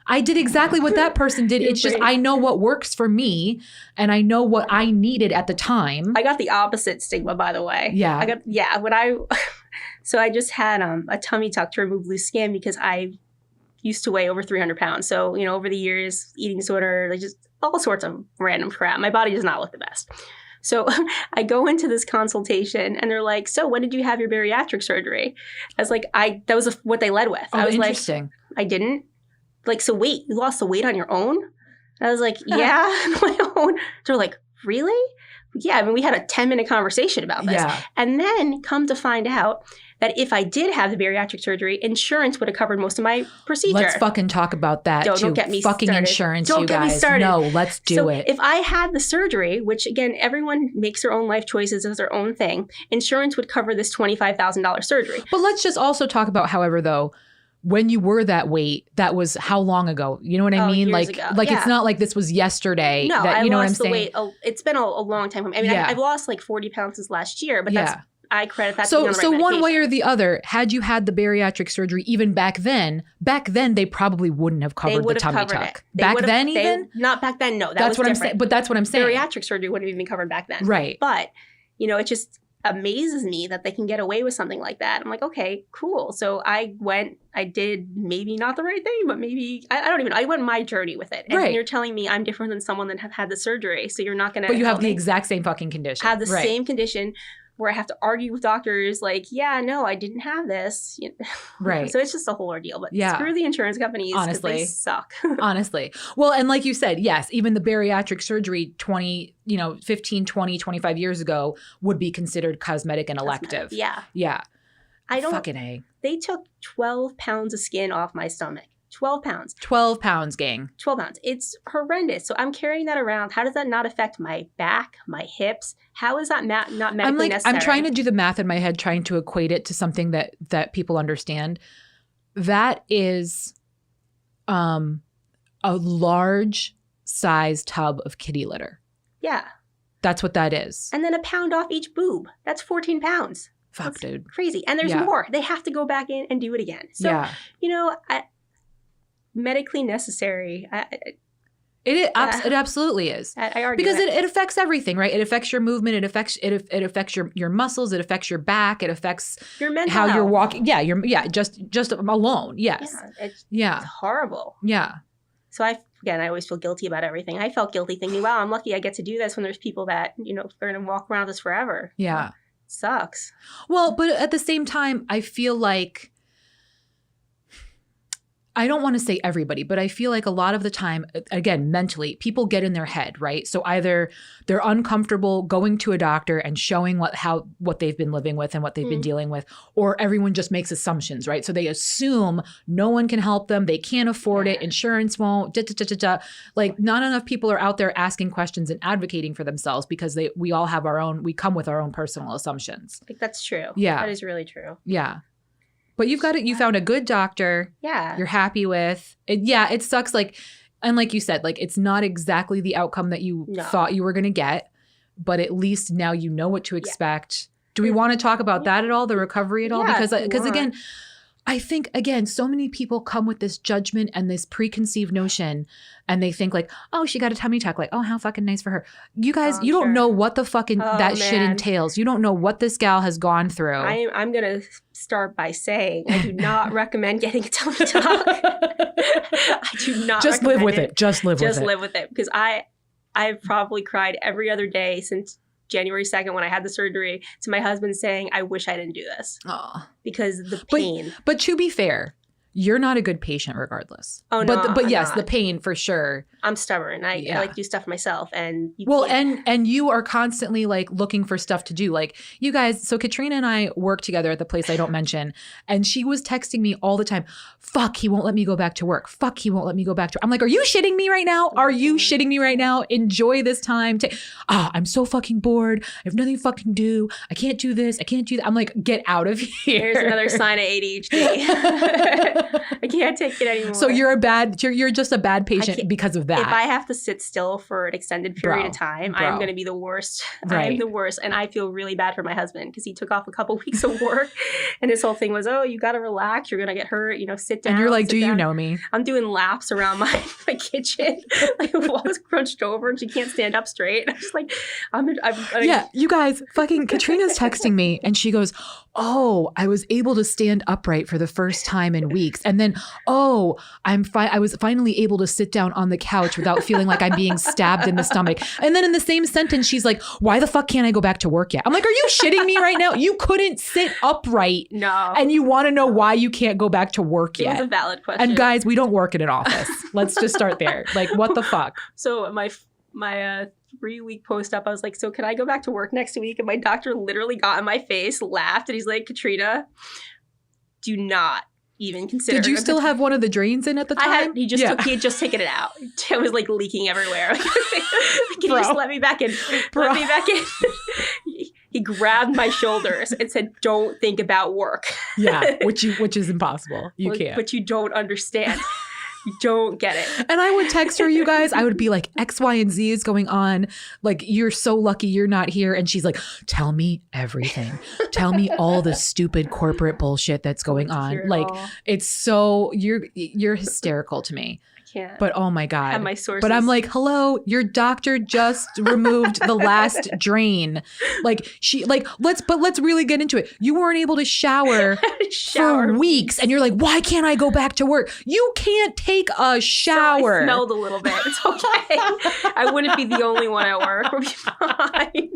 I did exactly what that person did. It's just I know what works for me and I know what I needed at the time. I got the opposite stigma, by the way. Yeah. So I just had a tummy tuck to remove loose skin because I used to weigh over 300 pounds. So, over the years, eating disorder, like just all sorts of random crap. My body does not look the best. So I go into this consultation and they're like, so when did you have your bariatric surgery? I was like, that was what they led with. Oh, I was interesting. Like, I didn't. Like, so wait, you lost the weight on your own? I was like, yeah, on my own. They're like, really? Yeah, I mean, we had a 10-minute conversation about this. Yeah. And then come to find out that if I did have the bariatric surgery, insurance would have covered most of my procedure. Let's fucking talk about that. Don't get me fucking started. Insurance, don't you get guys. Me started. No, let's do it. If I had the surgery, which again, everyone makes their own life choices as their own thing, insurance would cover this $25,000 surgery. But let's just also talk about, however, though, when you were that weight, that was how long ago? You know what I mean? Years like, ago. It's not like this was yesterday. No, that, I you know lost what I'm the saying? weight. It's been a long time. I mean, I've lost like 40 pounds since last year, but I credit that to being on the right one way medication. or the other, had you had the bariatric surgery even back then they probably wouldn't have covered the tummy tuck. Not back then, no. That's what I'm saying. But that's what I'm saying. Bariatric surgery wouldn't have been covered back then. Right. But, it just amazes me that they can get away with something like that. I'm like, okay, cool. So I did maybe not the right thing, but maybe, I went my journey with it. And you're telling me I'm different than someone that have had the surgery. So you're not going to But you have the exact same fucking condition. Have the same condition where I have to argue with doctors like, yeah, no, I didn't have this. Right. So it's just a whole ordeal. But screw the insurance companies because they suck. Honestly. Well, and like you said, yes, even the bariatric surgery 15, 20, 25 years ago would be considered cosmetic and elective. Yeah. Yeah. Fucking A. They took 12 pounds of skin off my stomach. 12 pounds. 12 pounds, gang. 12 pounds. It's horrendous. So I'm carrying that around. How does that not affect my back, my hips? How is that not medically necessary? I'm trying to do the math in my head, trying to equate it to something that people understand. That is a large size tub of kitty litter. Yeah. That's what that is. And then a pound off each boob. That's 14 pounds. Fuck, That's dude. Crazy. And there's more. They have to go back in and do it again. So, medically necessary. It absolutely is. I argue because it affects everything, right? It affects your movement. It affects your muscles. It affects your back. It affects your mental how health. You're walking. Yeah, just alone. Yes. Yeah, it's horrible. Yeah. So I always feel guilty about everything. I felt guilty thinking, wow, I'm lucky I get to do this when there's people that, are going to walk around this forever. Yeah. It sucks. Well, but at the same time, I feel like, I don't want to say everybody, but I feel like a lot of the time, again, mentally, people get in their head, right? So either they're uncomfortable going to a doctor and showing what they've been living with and what they've been dealing with, or everyone just makes assumptions, right? So they assume no one can help them, they can't afford it, insurance won't, Like not enough people are out there asking questions and advocating for themselves because we all have we come with our own personal assumptions. I think that's true. Yeah. That is really true. Yeah. But you've got it. You found a good doctor. Yeah. You're happy with it. Yeah. It sucks. And like you said, it's not exactly the outcome that you thought you were going to get, but at least now you know what to expect. Do we want to talk about that at all? The recovery at all? Because again, I think, so many people come with this judgment and this preconceived notion and they think oh, she got a tummy tuck. Oh, how fucking nice for her. You guys, you don't know what the fucking shit entails. You don't know what this gal has gone through. I'm going to start by saying I do not recommend getting a tummy tuck. I do not Just live with it. Just live with it. Because I've probably cried every other day since January 2nd when I had the surgery to my husband saying, I wish I didn't do this. Oh. Because the pain. But to be fair, you're not a good patient regardless. Oh, no. But yes, the pain for sure. I'm stubborn. I like to do stuff myself. And and you are constantly like looking for stuff to do. Like you guys, so Katrina and I work together at the place I don't mention. And she was texting me all the time. Fuck, he won't let me go back to work. Fuck, he won't let me go back to work. I'm like, are you shitting me right now? Are you shitting me right now? Enjoy this time. I'm so fucking bored. I have nothing to fucking do. I can't do this. I can't do that. I'm like, get out of here. There's another sign of ADHD. I can't take it anymore. So you're just a bad patient because of that. If I have to sit still for an extended period of time, I'm going to be the worst. Right. I'm the worst. And I feel really bad for my husband because he took off a couple weeks of work and his whole thing was, oh, you got to relax. You're going to get hurt. Sit down. And you're like, do you know me? I'm doing laps around my kitchen. Like the wall is crunched over and she can't stand up straight. I'm just like, yeah, you guys, fucking Katrina's texting me and she goes, oh, I was able to stand upright for the first time in weeks. And then, oh, I was finally able to sit down on the couch without feeling like I'm being stabbed in the stomach. And then in the same sentence, she's like, why the fuck can't I go back to work yet? I'm like, are you shitting me right now? You couldn't sit upright. No. And you want to know why you can't go back to work yet. It was a valid question. And guys, we don't work in an office. Let's just start there. Like, what the fuck? So my 3-week post-up, I was like, so can I go back to work next week? And my doctor literally got in my face, laughed, and he's like, Katrina, do not even consider. Did you still have one of the drains in at the time? He had just taken it out. It was like leaking everywhere. Can you just let me back in? Let me back in. He grabbed my shoulders and said, don't think about work. Yeah, which is impossible. You can't. But you don't understand. You don't get it. And I would text her, you guys. I would be like, X, Y, and Z is going on. Like, you're so lucky you're not here. And she's like, tell me everything. Tell me all the stupid corporate bullshit that's going on. Like, it's so, you're hysterical to me. Can't. But oh my God. Have my sources. But I'm like, hello, your doctor just removed the last drain. Like let's really get into it. You weren't able to shower for weeks and you're like, why can't I go back to work? You can't take a shower. So I smelled a little bit. It's okay. I wouldn't be the only one at work. We'll be fine.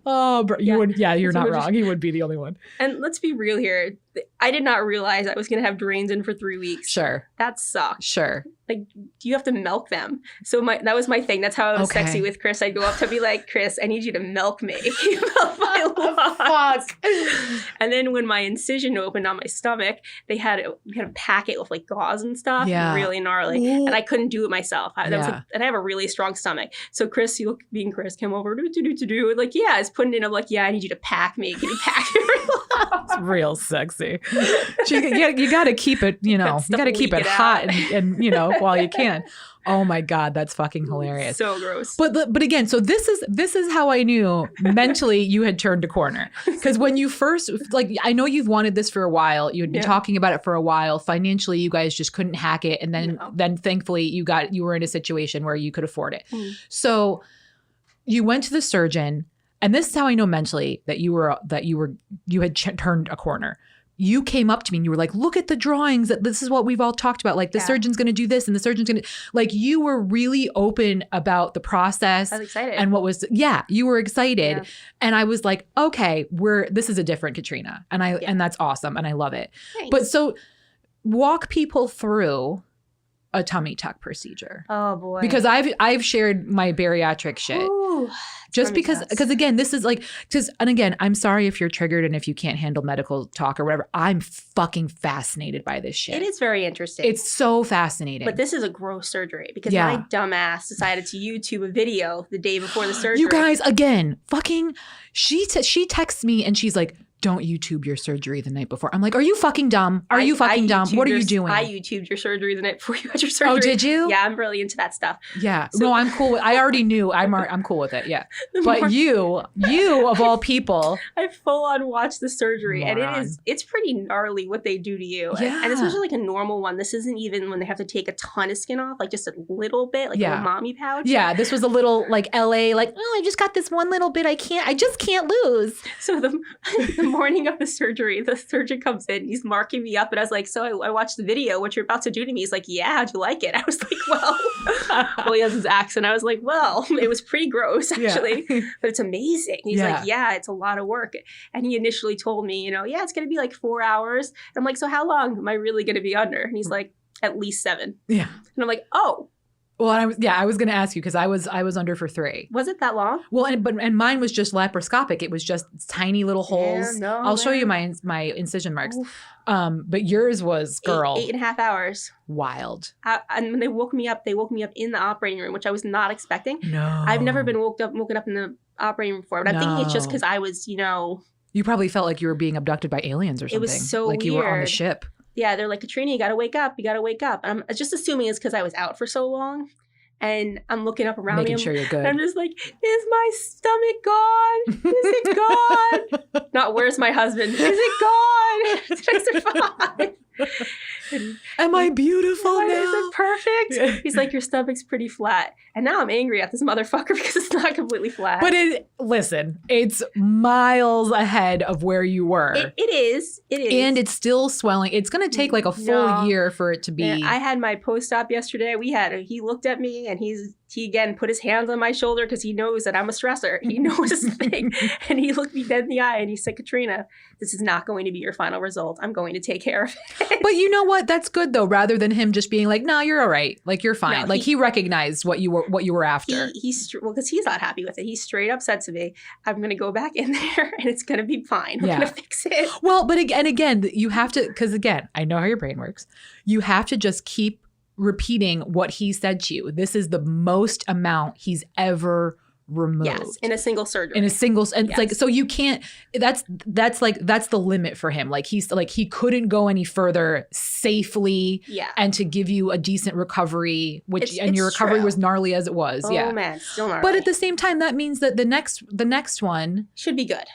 Oh, bro, you're not wrong. He would be the only one. And let's be real here. I did not realize I was going to have drains in for 3 weeks. Sure. That sucks. Sure. Like, you have to milk them. So that was my thing. That's how I was sexy with Chris. I'd go up to be like, Chris, I need you to milk me. You milk my lungs. And then when my incision opened on my stomach, we had a packet with like gauze and stuff. Yeah. Really gnarly. Ooh. And I couldn't do it myself. And I have a really strong stomach. So Chris, being Chris, came over, like, yeah, I was putting it in. I'm like, yeah, I need you to pack me. Can you pack me? It's real sexy. You got to keep it, you got to keep it hot and while you can. Oh my God, that's fucking hilarious. So gross. But again, so this is how I knew mentally you had turned a corner. Because when you first, I know you've wanted this for a while. You had been talking about it for a while. Financially, you guys just couldn't hack it. And then thankfully you were in a situation where you could afford it. Mm. So you went to the surgeon. And this is how I know mentally that you had turned a corner. You came up to me and you were like, look at the drawings. This is what we've all talked about. Like the surgeon's going to do this and the surgeon's going to, like, you were really open about the process. I was excited. And you were excited. Yeah. And I was like, okay, this is a different Katrina. And that's awesome. And I love it. Thanks. But so walk people through a tummy tuck procedure. Oh boy. Because I've shared my bariatric shit. Ooh, just because again, this is and again, I'm sorry if you're triggered and if you can't handle medical talk or whatever. I'm fucking fascinated by this shit. It is very interesting. It's so fascinating. But this is a gross surgery because my dumbass decided to YouTube a video the day before the surgery. You guys, again, fucking, she texts me and she's like, don't YouTube your surgery the night before. I'm like, are you fucking dumb? Are you fucking dumb? What are you doing? I YouTubed your surgery the night before you had your surgery. Oh, did you? Yeah, I'm really into that stuff. Yeah. So, no, I'm cool. I already knew. I'm cool with it. Yeah. But you of all people. I full on watched the surgery and it's pretty gnarly what they do to you. Yeah. And especially like a normal one. This isn't even when they have to take a ton of skin off, like just a little bit, like a little mommy pouch. Yeah. This was a little like LA, like, oh, I just got this one little bit. I just can't lose. So the morning of the surgery, the surgeon comes in, he's marking me up, and I was like, so I watched the video, what you're about to do to me. He's like, yeah, how'd you like it? I was like, well, he has his accent. I was like, well, it was pretty gross, actually, but it's amazing. He's like, yeah, it's a lot of work. And he initially told me, yeah, it's going to be like 4 hours. And I'm like, so how long am I really going to be under? And he's like, at least 7. Yeah. And I'm like, oh. Well, I was going to ask you because I was under for 3. Was it that long? Well, and mine was just laparoscopic. It was just tiny little holes. Yeah, I'll show you my incision marks. But yours was, girl, 8.5 hours. Wild. And when they woke me up in the operating room, which I was not expecting. No, I've never been woken up in the operating room before, but I'm thinking it's just because I was, You probably felt like you were being abducted by aliens or something. It was so like weird. You were on the ship. Yeah, they're like, Katrina, you got to wake up. You got to wake up. And I'm just assuming it's because I was out for so long. And I'm looking up around Making sure you're good. And I'm just like, is my stomach gone? Is it gone? Not, where's my husband? Is it gone? Did I survive? Am I beautiful now? Is it perfect? Yeah. He's like, your stomach's pretty flat. And now I'm angry at this motherfucker because it's not completely flat. But listen, it's miles ahead of where you were. It is. And it's still swelling. It's going to take like a full year for it to be. And I had my post-op yesterday. He looked at me and he again put his hands on my shoulder because he knows that I'm a stressor. He knows this thing. And he looked me dead in the eye and he said, Katrina, this is not going to be your final result. I'm going to take care of it. But you know what? That's good though, rather than him just being like, no, you're all right. Like, you're fine. No, like he recognized what you were after. Because he's not happy with it. He straight up said to me, I'm going to go back in there and it's going to be fine. We're going to fix it. Well, but again, you have to, because again, I know how your brain works. You have to just keep repeating what he said to you. This is the most amount he's ever removed. Yes, in a single surgery. And it's like, so you can't, that's the limit for him. Like he couldn't go any further safely and to give you a decent recovery, your recovery was gnarly as it was. Oh man, still gnarly. But at the same time, that means that the next one should be good.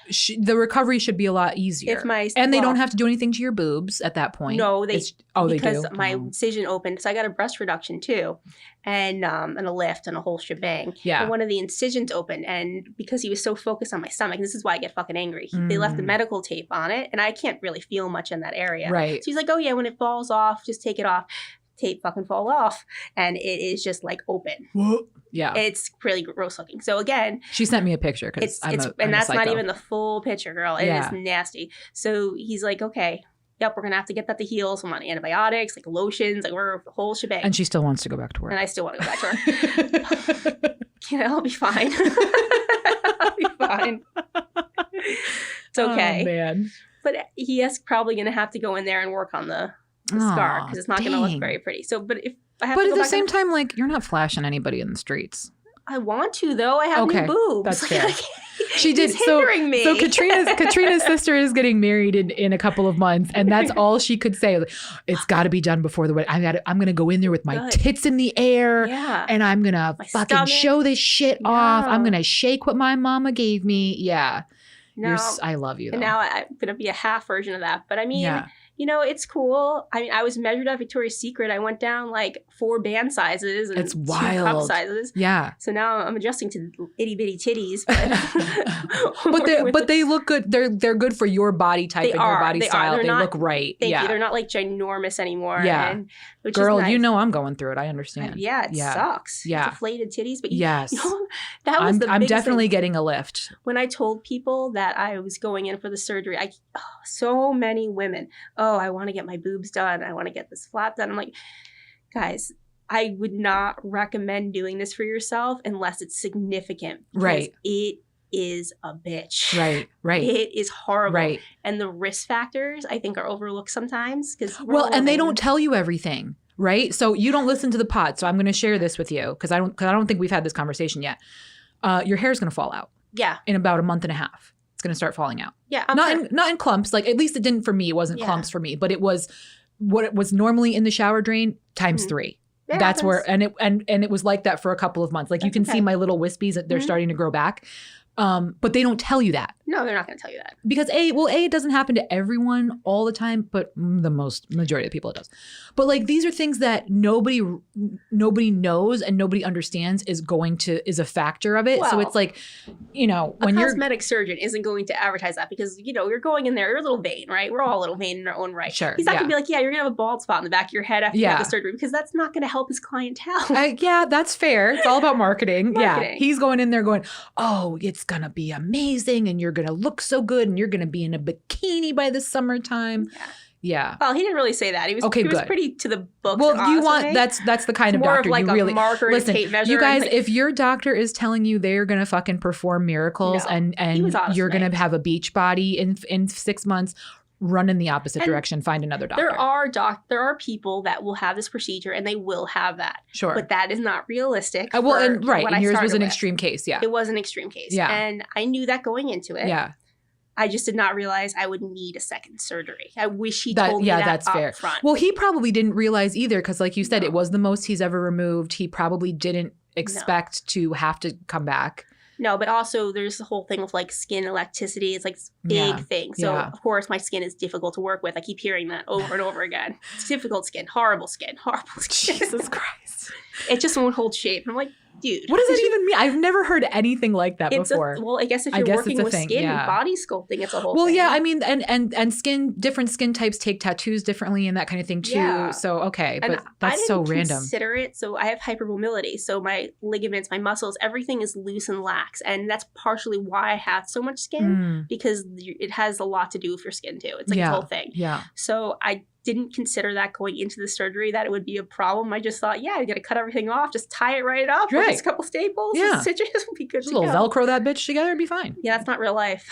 The recovery should be a lot easier. They don't have to do anything to your boobs at that point. No, they do. Because my Mm-hmm. incision opened. So I got a breast reduction too. And a lift and a whole shebang. Yeah. And one of the incisions opened. And because he was so focused on my stomach, and this is why I get fucking angry. They left the medical tape on it. And I can't really feel much in that area. Right. So he's like, oh yeah, when it falls off, just take it off. Tape fucking fall off. And it is just like open. What? Yeah. It's really gross looking. So again. She sent me a picture because and that's not even the full picture, girl. It is nasty. So he's like, okay. Yep, we're going to have to get that to heal. So I'm on antibiotics, like lotions, like we're a whole shebang. And she still wants to go back to work. And I still want to go back to work. I'll be fine. I'll be fine. It's okay. Oh, man. But he is probably going to have to go in there and work on the scar because it's not going to look very pretty. So, but if I have to go back. But at the same time, like, you're not flashing anybody in the streets. I want to, though. I have new boobs. That's fair. She did. He's hindering me. So Katrina's sister is getting married in a couple of months, and that's all she could say. Like, it's got to be done before the wedding. I'm gonna go in there with my tits in the air, and I'm gonna fucking show this shit off. I'm gonna shake what my mama gave me. Yeah. I love you, though. And now I'm gonna be a half version of that. But I mean. Yeah. It's cool. I mean, I was measured at Victoria's Secret. I went down like 4 band sizes and it's 2 wild. cup sizes. Yeah. So now I'm adjusting to itty bitty titties. But they look good. They're good for your body type and your body style. They look right. Thank you. They're not like ginormous anymore. Yeah. Girl, nice. I'm going through it. I understand. It sucks. Yeah. Deflated titties. But yes. That was I'm definitely getting a lift. When I told people that I was going in for the surgery, so many women, I want to get my boobs done. I want to get this flap done. I'm like, guys, I would not recommend doing this for yourself unless it's significant. Right. It is a bitch. Right. It is horrible. Right. And the risk factors, I think, are overlooked sommes. And they don't tell you everything, right? So you don't listen to the pod. So I'm going to share this with you because I don't think we've had this conversation yet. Your hair is going to fall out. Yeah. In about a month and a half. It's going to start falling out. Yeah. Not in clumps. Like, at least it didn't for me. It wasn't clumps for me, but it was what it was normally in the shower drain times 3. Yeah, that's where, and it was like that for a couple of months. Like, you can see my little wispies that they're starting to grow back. But they don't tell you that. No, they're not going to tell you that. Because it doesn't happen to everyone all the time, but the majority of people it does. But like these are things that nobody knows and nobody understands is a factor of it. Well, so it's like, when a cosmetic surgeon isn't going to advertise that because, you're going in there, you're a little vain, right? We're all a little vain in our own right. Sure. He's not going to be like, you're going to have a bald spot in the back of your head after you have the surgery because that's not going to help his clientele. Yeah, that's fair. It's all about marketing. Yeah. He's going in there going, oh, it's going to be amazing and you're going to look so good and you're going to be in a bikini by the summertime. Yeah. Well, he didn't really say that. He was pretty to the book. Well, that's the kind of doctor more of like you really a marker listen. Tape measure. You guys, if your doctor is telling you they're gonna fucking perform miracles and you're gonna have a beach body in 6 months, run in the opposite direction. Find another doctor. There are people that will have this procedure and they will have that. Sure, but that is not realistic. And yours was an extreme case. Yeah, it was an extreme case. Yeah, and I knew that going into it. Yeah. I just did not realize I would need a second surgery. I wish he told me that that's up fair. front. Well, he probably didn't realize either because like you said, it was the most he's ever removed. He probably didn't expect to have to come back. No, but also there's the whole thing of like skin elasticity. It's like this big thing. So of course my skin is difficult to work with. I keep hearing that over and over again. It's difficult skin, horrible skin, horrible skin. Jesus Christ. It just won't hold shape. I'm like, dude. What does that even mean? I've never heard anything like that before. I guess if you're working with skin and body sculpting, it's a whole thing. Well, yeah, I mean, and different skin types take tattoos differently and that kind of thing too. Yeah. So, okay, but that's so random. I didn't consider it. So I have hypermobility. So my ligaments, my muscles, everything is loose and lax. And that's partially why I have so much skin because it has a lot to do with your skin too. It's like a whole thing. Yeah. So I didn't consider that going into the surgery that it would be a problem. I just thought, I got to cut everything off, just tie it right up, with a couple staples, stitches, will be good to go. A little Velcro that bitch together, it'd be fine. Yeah, that's not real life.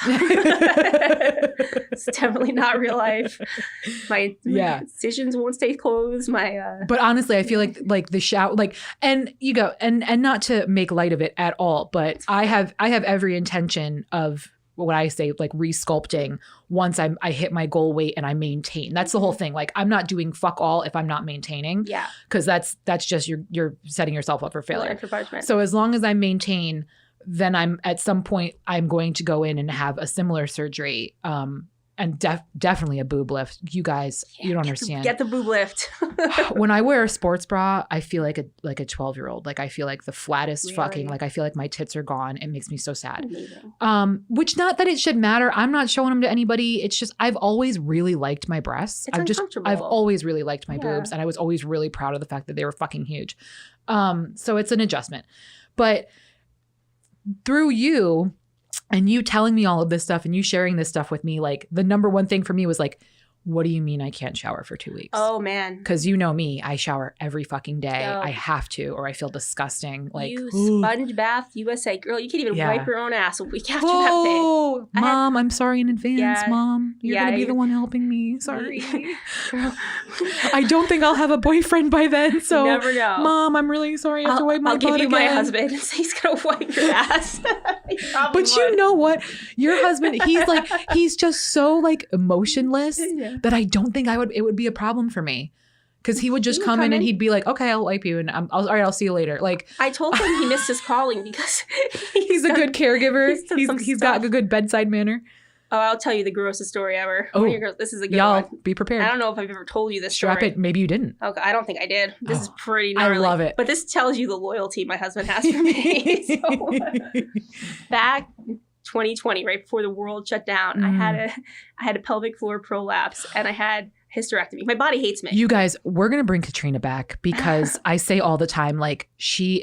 It's definitely not real life. My incisions won't stay closed. But honestly, I feel like the shower, and you go, and not to make light of it at all, but I have every intention of what I say, like resculpting once I hit my goal weight and I maintain. That's the whole thing. Like I'm not doing fuck all if I'm not maintaining. Yeah. Because that's just you're setting yourself up for failure. For punishment. So as long as I maintain, then I'm at some point I'm going to go in and have a similar surgery. And definitely a boob lift. You guys, you don't understand. Get the boob lift. When I wear a sports bra, I feel like a 12-year-old. Like I feel like the flattest fucking, like I feel like my tits are gone. It makes me so sad. Amazing. Which not that it should matter. I'm not showing them to anybody. It's just I've always really liked my breasts. I've always really liked my boobs, and I was always really proud of the fact that they were fucking huge. So it's an adjustment. But through you and you telling me all of this stuff and you sharing this stuff with me, like the number one thing for me was like, what do you mean I can't shower for 2 weeks? Oh, man. Because you know me, I shower every fucking day. I have to, or I feel disgusting. Like you sponge bath USA. Girl, you can't even wipe your own ass a week after that thing. Mom, I'm sorry in advance, Mom. You're going to be the one helping me. Sorry. I don't think I'll have a boyfriend by then. So, you never know. Mom, I'm really sorry. I have to wipe my butt again. I'll give you my husband and say he's going to wipe your ass. But you know what? Your husband, he's just so like emotionless. That I don't think it would be a problem for me. Because he would just come in and he'd be like, okay, I'll wipe you. And all right, I'll see you later. Like I told him he missed his calling because he's a good caregiver. He's got a good bedside manner. Oh, I'll tell you the grossest story ever. Oh, this is a good one. Be prepared. I don't know if I've ever told you this Strap story. it. Maybe you didn't. Okay, I don't think I did. This is pretty gnarly. I love it. But this tells you the loyalty my husband has for me. So, back 2020, right before the world shut down, I had a pelvic floor prolapse and I had hysterectomy. My body hates me. You guys, we're going to bring Katrina back because I say all the time, like, she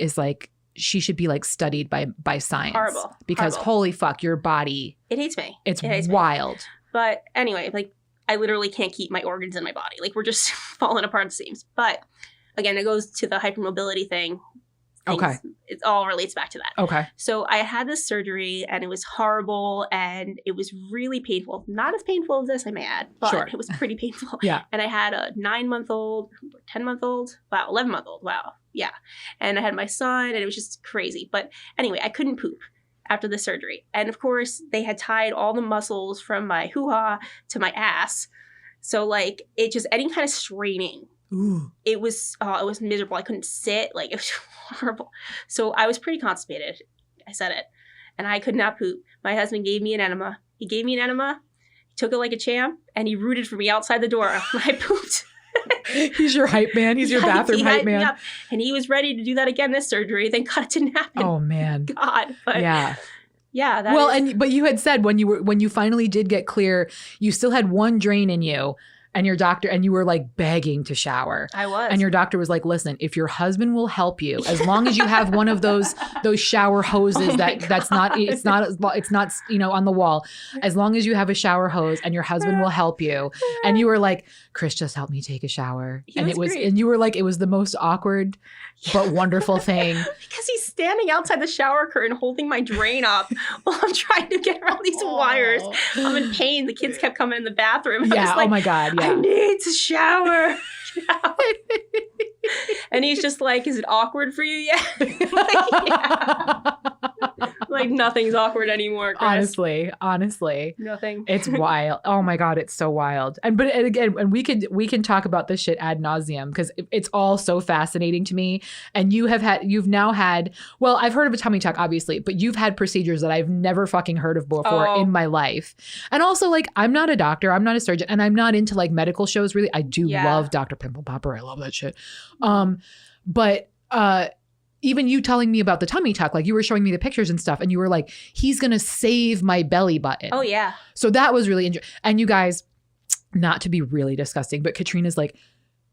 should be like studied by science. Horrible. Because holy fuck, your body. It hates me. It hates wild. Me. But anyway, like I literally can't keep my organs in my body. Like we're just falling apart at the seams. But again, it goes to the hypermobility thing. Okay. It all relates back to that. Okay. So I had this surgery and it was horrible and it was really painful. Not as painful as this, I may add, but it was pretty painful. Yeah. And I had a 9-month-old, 10-month-old, 11-month-old. Wow. Yeah. And I had my son and it was just crazy. But anyway, I couldn't poop after the surgery. And of course, they had tied all the muscles from my hoo-ha to my ass. So like it just, any kind of straining. Ooh. It was miserable. I couldn't sit. Like it was horrible. So I was pretty constipated. I said it. And I could not poop. My husband gave me an enema He gave me an enema, took it like a champ, and he rooted for me outside the door when I pooped. He's your hype man. He's your bathroom hype man. And he was ready to do that again this surgery. Thank God it didn't happen. Oh man. God. But yeah. Yeah. But you had said when you finally did get clear, you still had one drain in you. And your doctor, and you were like begging to shower. I was. And your doctor was like, listen, if your husband will help you, as long as you have one of those shower hoses that's not on the wall, as long as you have a shower hose and your husband will help you. And you were like, Chris, just help me take a shower. And you were like, it was the most awkward but wonderful thing. Because he's standing outside the shower curtain holding my drain up while I'm trying to get around these wires. I'm in pain. The kids kept coming in the bathroom. Yeah, oh my God, yeah. I need to shower. And he's just like, is it awkward for you yet? Like nothing's awkward anymore, Chris. Honestly. Nothing. It's wild. Oh my God, it's so wild. And we can talk about this shit ad nauseum because it's all so fascinating to me. And you've now had, well, I've heard of a tummy tuck, obviously, but you've had procedures that I've never fucking heard of before in my life. And also, like, I'm not a doctor, I'm not a surgeon, and I'm not into like medical shows really. I do love Dr. Pimple Popper. I love that shit. But even you telling me about the tummy tuck, like you were showing me the pictures and stuff, and you were like, he's going to save my belly button. Oh, yeah. So that was really interesting. And you guys, not to be really disgusting, but Katrina's like,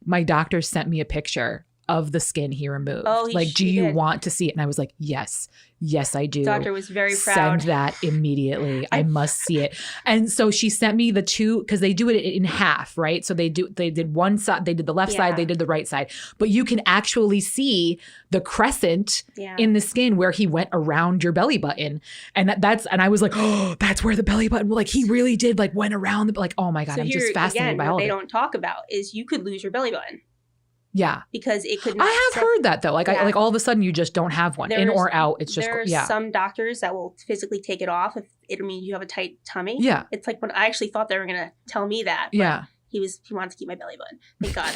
my doctor sent me a picture of the skin he removed. Oh, do you want to see it? And I was like, yes, I do. Doctor was very proud. Send that immediately. I must see it. And so she sent me the two, because they do it in half, right? So they did one side, they did the left side, they did the right side. But you can actually see the crescent in the skin where he went around your belly button. And and I was like, oh, that's where the belly button, like he really did like went around like, oh my God, I'm just fascinated by all of it. What they don't talk about is you could lose your belly button. Yeah. Because it could not. I have heard that though. Like like all of a sudden you just don't have one in or out. It's just, there are some doctors that will physically take it off if it means you have a tight tummy. Yeah. It's like when I actually thought they were going to tell me that. Yeah. He wanted to keep my belly button. Thank God.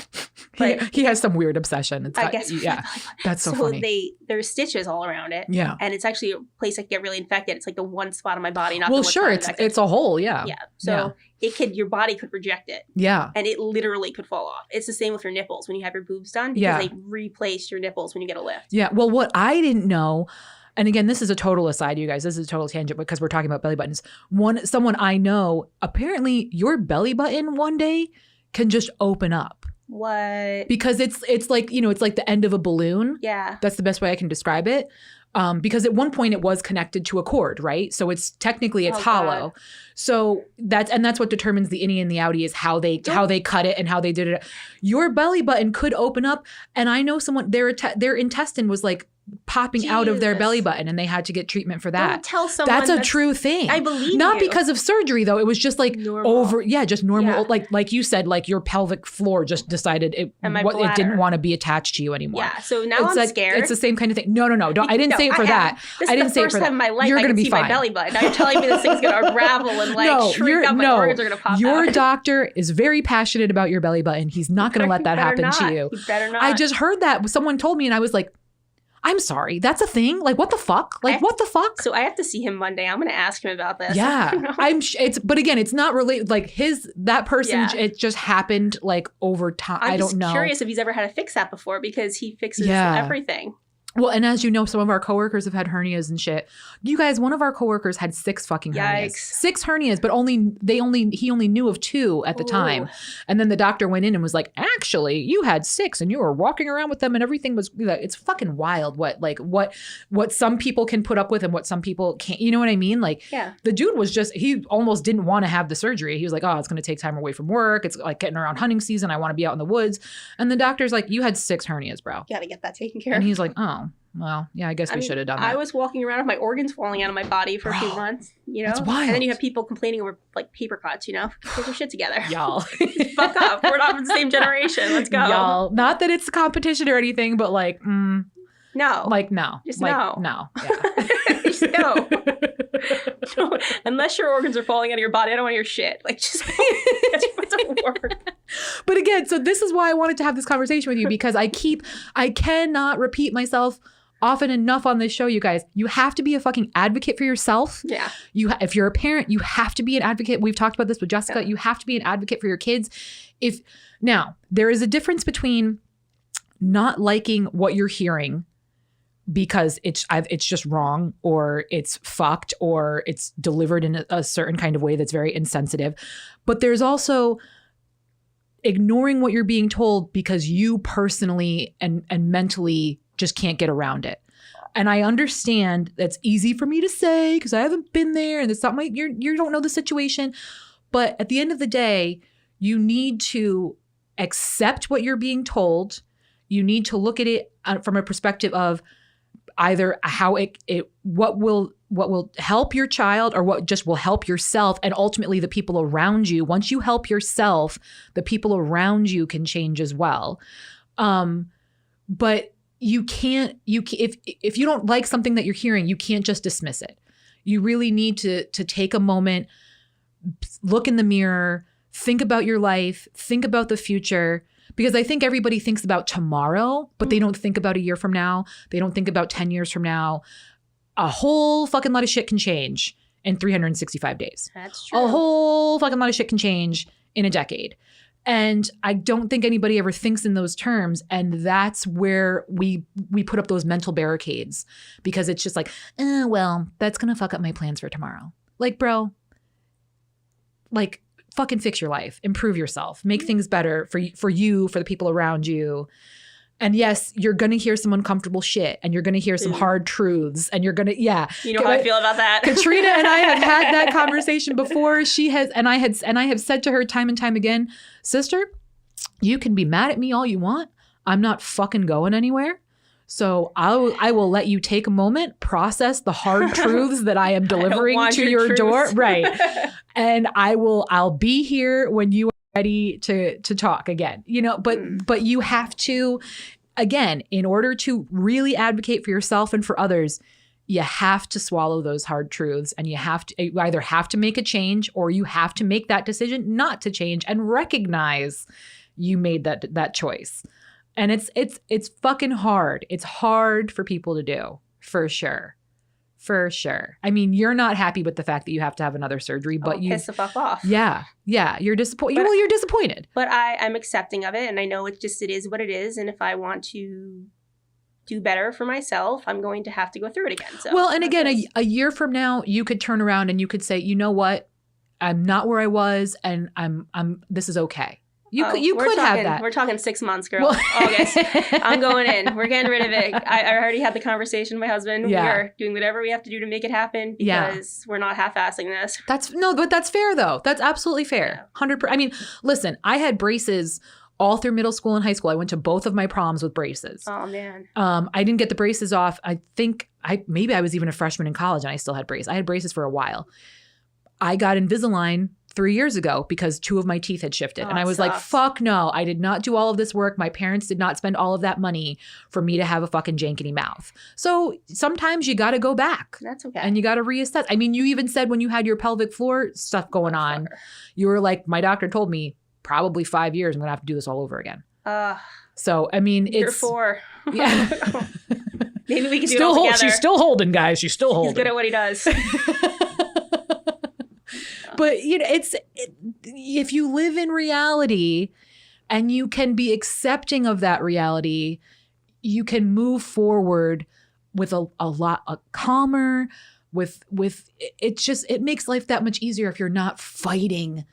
But he has some weird obsession. I guess. Yeah. That's so funny. There's stitches all around it. Yeah. And it's actually a place that can get really infected. It's like the one spot on my body, not well, the one sure. It's a hole. Yeah. Yeah. So your body could reject it. Yeah. And it literally could fall off. It's the same with your nipples when you have your boobs done because they replace your nipples when you get a lift. Yeah. Well, what I didn't know, and again, this is a total aside, you guys. This is a total tangent because we're talking about belly buttons. Someone I know, apparently your belly button one day can just open up. What? Because it's like, it's like the end of a balloon. Yeah. That's the best way I can describe it. Because at one point it was connected to a cord, right? So it's technically hollow. God. So that's what determines the innie and the outie is how they cut it and how they did it. Your belly button could open up, and I know someone their intestine was like popping out of their belly button and they had to get treatment for that. Don't tell someone that's a true thing. I believe not because of surgery though. It was just like normal. just normal. Yeah. Like you said, like your pelvic floor just decided it didn't want to be attached to you anymore. Yeah. So now I'm scared. It's the same kind of thing. No. I didn't say it for that. This is the first time in my life You're I gonna can be see fine. my belly button. Now you're telling me this thing's gonna unravel and like shrink up, my organs are gonna pop out. Your doctor is very passionate about your belly button. He's not gonna let that happen to you. He better not. I just heard that someone told me and I was like, I'm sorry. That's a thing. Like, what the fuck? Like, what the fuck? So I have to see him Monday. I'm going to ask him about this. Yeah. But again, it's not related. Like that person, it just happened like over time. I don't know. I'm curious if he's ever had to fix that before because he fixes everything. Well, and as you know, some of our coworkers have had hernias and shit. You guys, one of our coworkers had 6 fucking hernias. 6 hernias, but he only knew of 2 at the time. And then the doctor went in and was like, actually, you had 6 and you were walking around with them and everything was, it's fucking wild what some people can put up with and what some people can't. You know what I mean? Like the dude was he almost didn't want to have the surgery. He was like, oh, it's going to take time away from work. It's like getting around hunting season. I want to be out in the woods. And the doctor's like, you had 6 hernias, bro. Got to get that taken care of. And he's like, oh. Well, yeah, I guess we should have done that. I was walking around with my organs falling out of my body for a few months, That's wild. And then you have people complaining over like paper cuts, Get your shit together. Y'all. Fuck up. We're not from the same generation. Let's go. Y'all. Not that it's a competition or anything, but like, no. Like, no. Just like, no. No. Yeah. Just no. No. Unless your organs are falling out of your body, I don't want your shit. Like, just it doesn't work. But again, so this is why I wanted to have this conversation with you because I cannot repeat myself often enough on this show, you guys, you have to be a fucking advocate for yourself. Yeah. If you're a parent, you have to be an advocate. We've talked about this with Jessica. Yeah. You have to be an advocate for your kids. Now, there is a difference between not liking what you're hearing because it's just wrong, or it's fucked, or it's delivered in a certain kind of way that's very insensitive. But there's also ignoring what you're being told because you personally and mentally just can't get around it. And I understand that's easy for me to say because I haven't been there and it's not you don't know the situation. But at the end of the day, you need to accept what you're being told. You need to look at it from a perspective of either how what will help your child or what just will help yourself, and ultimately the people around you. Once you help yourself, the people around you can change as well. But if you don't like something that you're hearing, you can't just dismiss it. You really need to take a moment, look in the mirror, think about your life, think about the future. Because I think everybody thinks about tomorrow, but they don't think about a year from now. They don't think about 10 years from now. A whole fucking lot of shit can change in 365 days. That's true. A whole fucking lot of shit can change in a decade. And I don't think anybody ever thinks in those terms. And that's where we put up those mental barricades, because it's just like, well, that's going to fuck up my plans for tomorrow. Like, bro, like, fucking fix your life, improve yourself, make things better for you, for the people around you. And yes, you're going to hear some uncomfortable shit, and you're going to hear some hard truths, and you're going to, yeah. You know how I feel about that. Katrina and I have had that conversation before. She has, and I have said to her time and time again, sister, you can be mad at me all you want. I'm not fucking going anywhere. So I will let you take a moment, process the hard truths that I am delivering to your door. Right. And I'll be here when you are ready to talk again, but you have to, again, in order to really advocate for yourself and for others, you have to swallow those hard truths, and you either have to make a change, or you have to make that decision not to change and recognize you made that choice. And it's fucking hard. It's hard for people to do, for sure. For sure. I mean, you're not happy with the fact that you have to have another surgery, but you piss the fuck off. Yeah. You're disappointed. Well, you're disappointed. But I'm accepting of it, and I know it is what it is. And if I want to do better for myself, I'm going to have to go through it again. So, well, and again, a year from now, you could turn around and you could say, you know what? I'm not where I was, and this is okay. You could have that. We're talking 6 months, girl. Well, August. I'm going in. We're getting rid of it. I already had the conversation with my husband. Yeah. We are doing whatever we have to do to make it happen, because we're not half-assing this. But that's fair though. That's absolutely fair. 100%. I mean, listen, I had braces all through middle school and high school. I went to both of my proms with braces. Oh man. I didn't get the braces off. I think maybe I was even a freshman in college and I still had braces. I had braces for a while. I got Invisalign 3 years ago because 2 of my teeth had shifted. And I was like, fuck no, I did not do all of this work. My parents did not spend all of that money for me to have a fucking jankety mouth. So sometimes you got to go back. That's okay. And you got to reassess. I mean, you even said when you had your pelvic floor stuff going on, you were like, my doctor told me probably 5 years, I'm going to have to do this all over again. So, I mean, You're 4. Yeah. Maybe we can do it all together. She's still holding, guys. She's still holding. He's good at what he does. But if you live in reality and you can be accepting of that reality, you can move forward with a lot calmer. With it makes life that much easier if you're not fighting.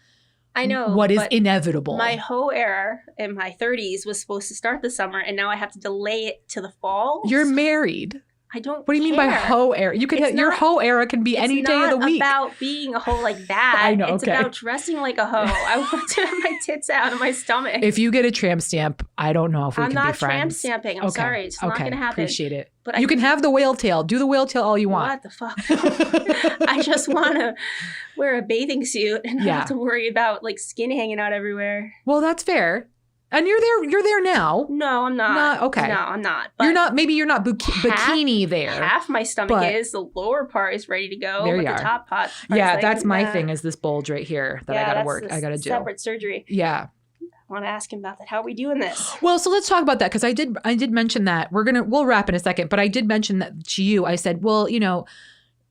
I know what is inevitable. My whole era in my 30s was supposed to start this summer, and now I have to delay it to the fall. You're married. I don't. What do you mean by hoe era? You could your hoe era can be any day of the week. It's not about being a hoe like that. I know. It's about dressing like a hoe. I want to have my tits out of my stomach. If you get a tramp stamp, I don't know if we can be friends. I'm not tramp stamping. I'm sorry. It's not going to happen. Appreciate it. But you can have the whale tail. Do the whale tail all you want. What the fuck? I just want to wear a bathing suit and not have to worry about like skin hanging out everywhere. Well, that's fair. And you're there now. No, I'm not. Okay. No, I'm not. But you're not. Maybe you're not bikini there. Half my stomach is. The lower part is ready to go. There you are. The top part. Yeah, that's my thing. Is this bulge right here that I got to work? I got to do separate surgery. Yeah. I want to ask him about that. How are we doing this? Well, so let's talk about that because I did mention that. We'll wrap in a second, but I did mention that to you. I said, well,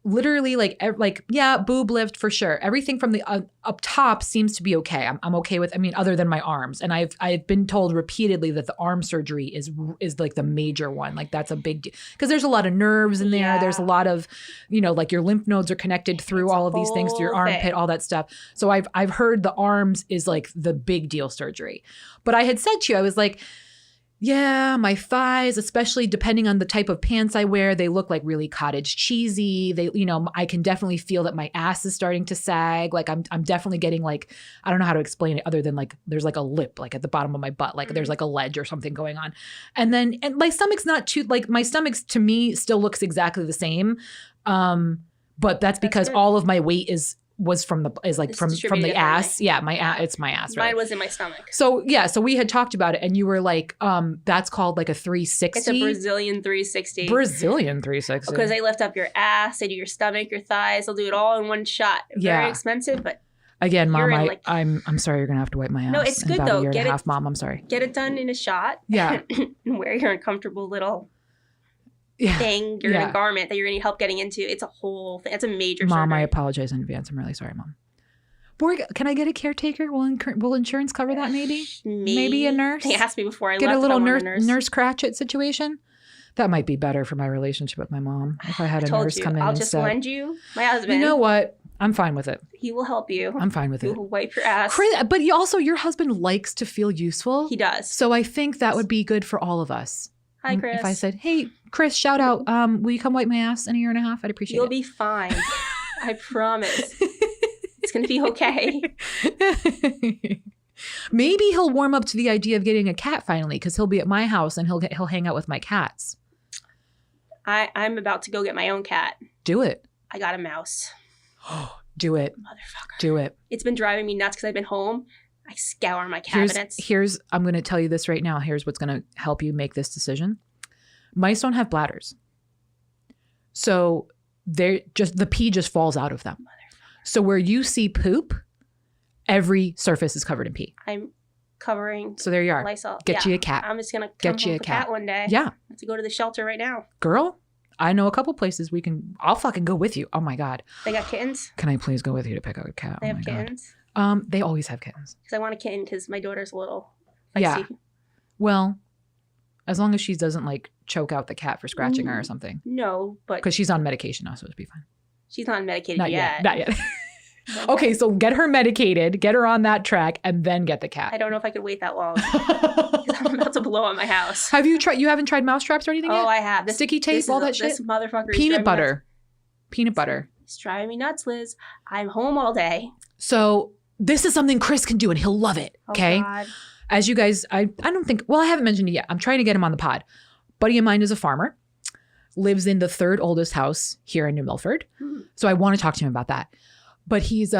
literally yeah, boob lift for sure. Everything from the up top seems to be okay. I'm okay with, other than my arms. And I've been told repeatedly that the arm surgery is like the major one. Like that's a big deal because there's a lot of nerves in there. Yeah. There's a lot of, like your lymph nodes are connected through all of these things, through your armpit, all that stuff. So I've heard the arms is like the big deal surgery. But I had said to you, I was like, yeah, my thighs, especially depending on the type of pants I wear, they look like really cottage cheesy. They, I can definitely feel that my ass is starting to sag. Like I'm definitely getting like, I don't know how to explain it other than like, there's like a lip, like at the bottom of my butt, like there's like a ledge or something going on. And my stomach's not too, like my stomach to me still looks exactly the same. But that's because all of my weight was from the ass. Yeah, it's my ass. Right? Mine was in my stomach. So yeah, so we had talked about it, and you were like, "That's called like a 360." It's a Brazilian 360. Brazilian 360. Because they lift up your ass, they do your stomach, your thighs. They'll do it all in one shot. Very expensive, but again, Mom, I'm sorry. You're gonna have to wipe my ass. No, it's good though. A year and a half, Mom. I'm sorry. Get it done in a shot. Yeah. And wear your uncomfortable little thing, you're in a garment that you're going to need help getting into. It's a whole thing. It's a major Mom, surgery. I apologize in advance. I'm really sorry, Mom. Can I get a caretaker? Will insurance cover that maybe? Maybe a nurse? They asked me before I get left. Get a little nurse Cratchit situation? That might be better for my relationship with my mom if I had a nurse come in I'll instead. just lend you my husband. You know what? I'm fine with it. He will help you. I'm fine with it. He will wipe your ass. But your husband likes to feel useful. He does. So I think that would be good for all of us. Hi, Chris. If I said, hey, Chris, shout out, will you come wipe my ass in a year and a half? I'd appreciate You'll it. You'll be fine. I promise. It's going to be okay. Maybe he'll warm up to the idea of getting a cat finally because he'll be at my house and he'll hang out with my cats. I'm about to go get my own cat. Do it. I got a mouse. Do it. Motherfucker. Do it. It's been driving me nuts because I've been home. I scour my cabinets. I'm going to tell you this right now. Here's what's going to help you make this decision. Mice don't have bladders. So the pee just falls out of them. So where you see poop, every surface is covered in pee. I'm covering. So there you are. Lysol. Get you a cat. I'm just going to get you a cat one day. Yeah. I have to go to the shelter right now. Girl, I know a couple places I'll fucking go with you. Oh my God. They got kittens? Can I please go with you to pick up a cat? They have kittens? They always have kittens. Because I want a kitten because my daughter's a little feisty. Yeah. Well, as long as she doesn't like choke out the cat for scratching her or something. No, but because she's on medication now, so it'd be fine. She's not medicated yet. Not yet. Okay, so get her medicated, get her on that track, and then get the cat. I don't know if I could wait that long. I'm about to blow up my house. Have you tried? You haven't tried mouse traps or anything yet? Oh, I have. Sticky tape, all that shit. This motherfucker. Peanut butter. Peanut butter. It's driving me nuts, Liz. I'm home all day. So this is something Chris can do, and he'll love it. Okay. Oh, God. As you guys, I don't think. Well, I haven't mentioned it yet. I'm trying to get him on the pod. Buddy of mine is a farmer. Lives in the third oldest house here in New Milford. So I want to talk to him about that. But he's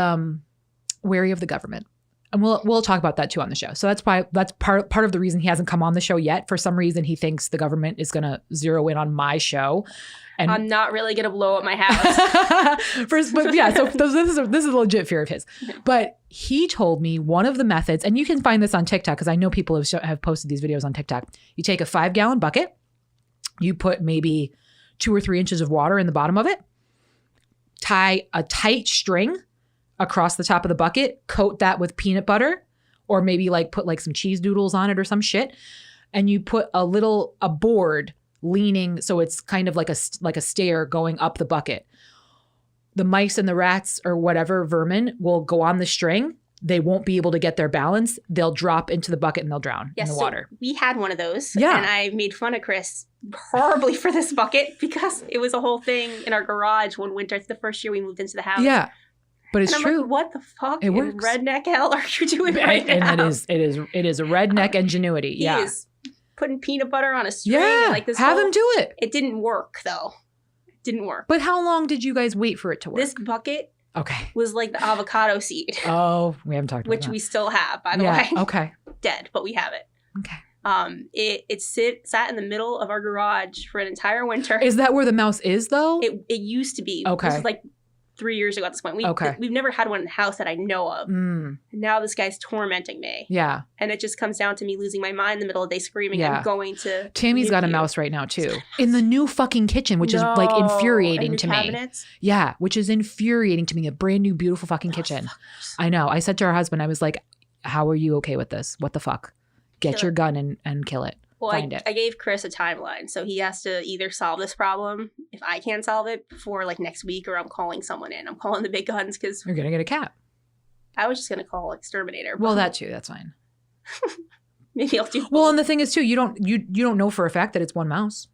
wary of the government. And we'll talk about that too on the show. So that's part of the reason he hasn't come on the show yet. For some reason, he thinks the government is going to zero in on my show. And I'm not really going to blow up my house. So this is a legit fear of his. But he told me one of the methods, and you can find this on TikTok because I know people have posted these videos on TikTok. You take a 5-gallon bucket, you put maybe 2 or 3 inches of water in the bottom of it, tie a tight string across the top of the bucket, coat that with peanut butter, or maybe put some cheese doodles on it or some shit. And you put a board leaning, so it's kind of like a stair going up the bucket. The mice and the rats or whatever vermin will go on the string. They won't be able to get their balance. They'll drop into the bucket and they'll drown in the water. We had one of those. Yeah. And I made fun of Chris horribly for this bucket because it was a whole thing in our garage one winter. It's the first year we moved into the house. Yeah. But it's true. Like, what the fuck it works. Redneck hell are you doing right now? And it is a redneck ingenuity. He is putting peanut butter on a string. Yeah. And have him do it. It didn't work though. It didn't work. But how long did you guys wait for it to work? This bucket okay. was like the avocado seed. Oh, we haven't talked about which that. we still have, by the way. Okay. Dead, but we have it. Okay. It sat in the middle of our garage for an entire winter. Is that where the mouse is though? It used to be. Okay. This was 3 years ago at this point. We've never had one in the house that I know of. And now this guy's tormenting me. Yeah. And it just comes down to me losing my mind in the middle of the day screaming, I'm going to... Tammy's got a mouse right now too. In the new fucking kitchen, which is like infuriating to cabinets? Me. Yeah, which is infuriating to me. A brand new beautiful fucking kitchen. I know. I said to our husband, I was like, how are you okay with this? What the fuck? Get your gun and kill it. Well, I gave Chris a timeline, so he has to either solve this problem if I can't solve it before like next week, or I'm calling someone in. I'm calling the big guns because you're gonna get a cat. I was just gonna call exterminator. Well, that too. That's fine. Maybe I'll do. Well, and the thing is too, you don't know for a fact that it's one mouse.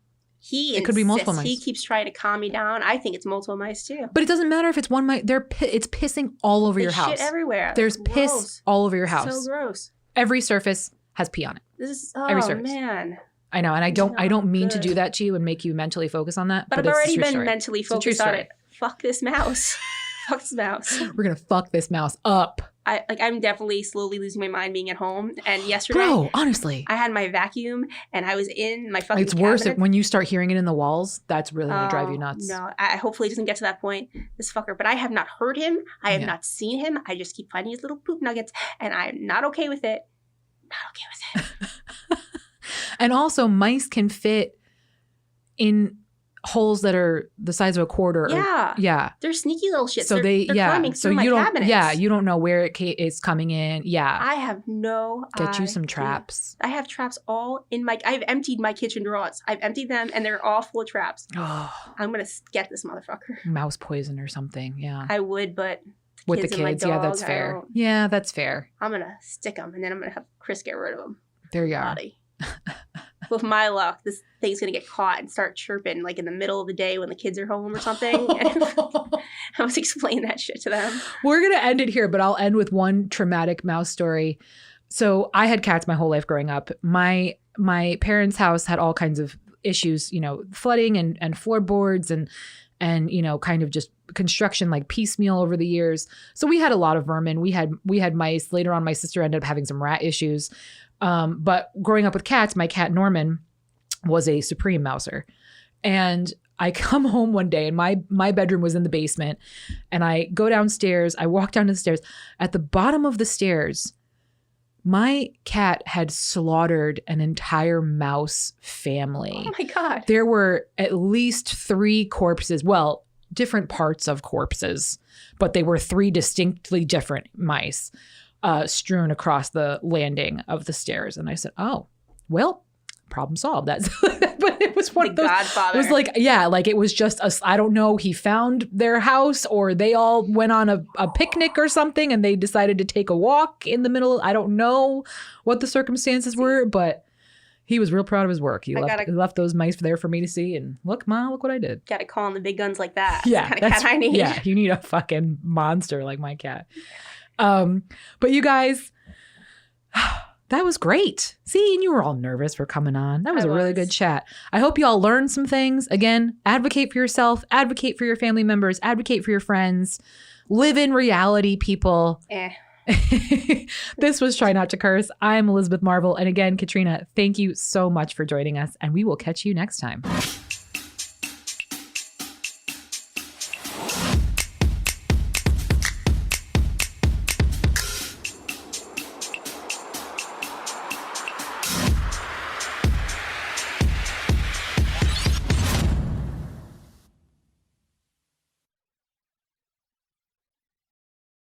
It could be multiple mice. He keeps trying to calm me down. I think it's multiple mice too. But it doesn't matter if it's one mice. It's pissing all over your house. Shit everywhere. There's piss all over your house. So gross. Every surface has pee on it. Every surface. Man. I know, and I don't mean to do that to you and make you mentally focus on that. But I've already been mentally focused on it. Fuck this mouse. Fuck this mouse. We're gonna fuck this mouse up. I'm definitely slowly losing my mind being at home. And yesterday, bro, honestly, I had my vacuum and I was in my fucking. It's worse when you start hearing it in the walls. That's really gonna drive you nuts. No, hopefully it doesn't get to that point. This fucker, but I have not heard him. I have not seen him. I just keep finding his little poop nuggets, and I'm not okay with it. Not okay with it. And also, mice can fit in holes that are the size of a quarter. Yeah. They're sneaky little shits. So they're climbing through my cabinets. Yeah, you don't know where it's coming in. Yeah. I have no Get you some traps. I have traps all in I've emptied my kitchen drawers. I've emptied them and they're all full of traps. Oh. I'm going to get this motherfucker. Mouse poison or something. Yeah. I would, but... With the kids, dog, that's fair. Yeah, that's fair. I'm going to stick them and then I'm going to have Chris get rid of them. There you are. With my luck, this thing's going to get caught and start chirping like in the middle of the day when the kids are home or something. I was explaining that shit to them. We're going to end it here, but I'll end with one traumatic mouse story. So I had cats my whole life growing up. My parents' house had all kinds of issues, flooding and floorboards and kind of just construction like piecemeal over the years. So we had a lot of vermin. We had mice. Later on, my sister ended up having some rat issues. But growing up with cats, my cat Norman was a supreme mouser. And I come home one day and my bedroom was in the basement and I go downstairs. I walk down the stairs. At the bottom of the stairs, my cat had slaughtered an entire mouse family. Oh my God. There were at least 3 corpses. Well, different parts of corpses, but they were 3 distinctly different mice strewn across the landing of the stairs. And I said, oh, well, problem solved. That's but it was one of those. Godfather. It was like, it was just I don't know. He found their house or they all went on a picnic or something and they decided to take a walk in the middle. I don't know what the circumstances were, but he was real proud of his work. He left those mice there for me to see. And look, Ma, look what I did. Got to call in the big guns like that. Yeah. That's the kind of cat I need. Yeah. You need a fucking monster like my cat. But you guys, that was great. See, and you were all nervous for coming on. That was a really good chat. I hope you all learned some things. Again, advocate for yourself, advocate for your family members, advocate for your friends. Live in reality, people. This was Try Not to Curse. I'm Elizabeth Marvel. And again, Katrina, thank you so much for joining us. And we will catch you next time.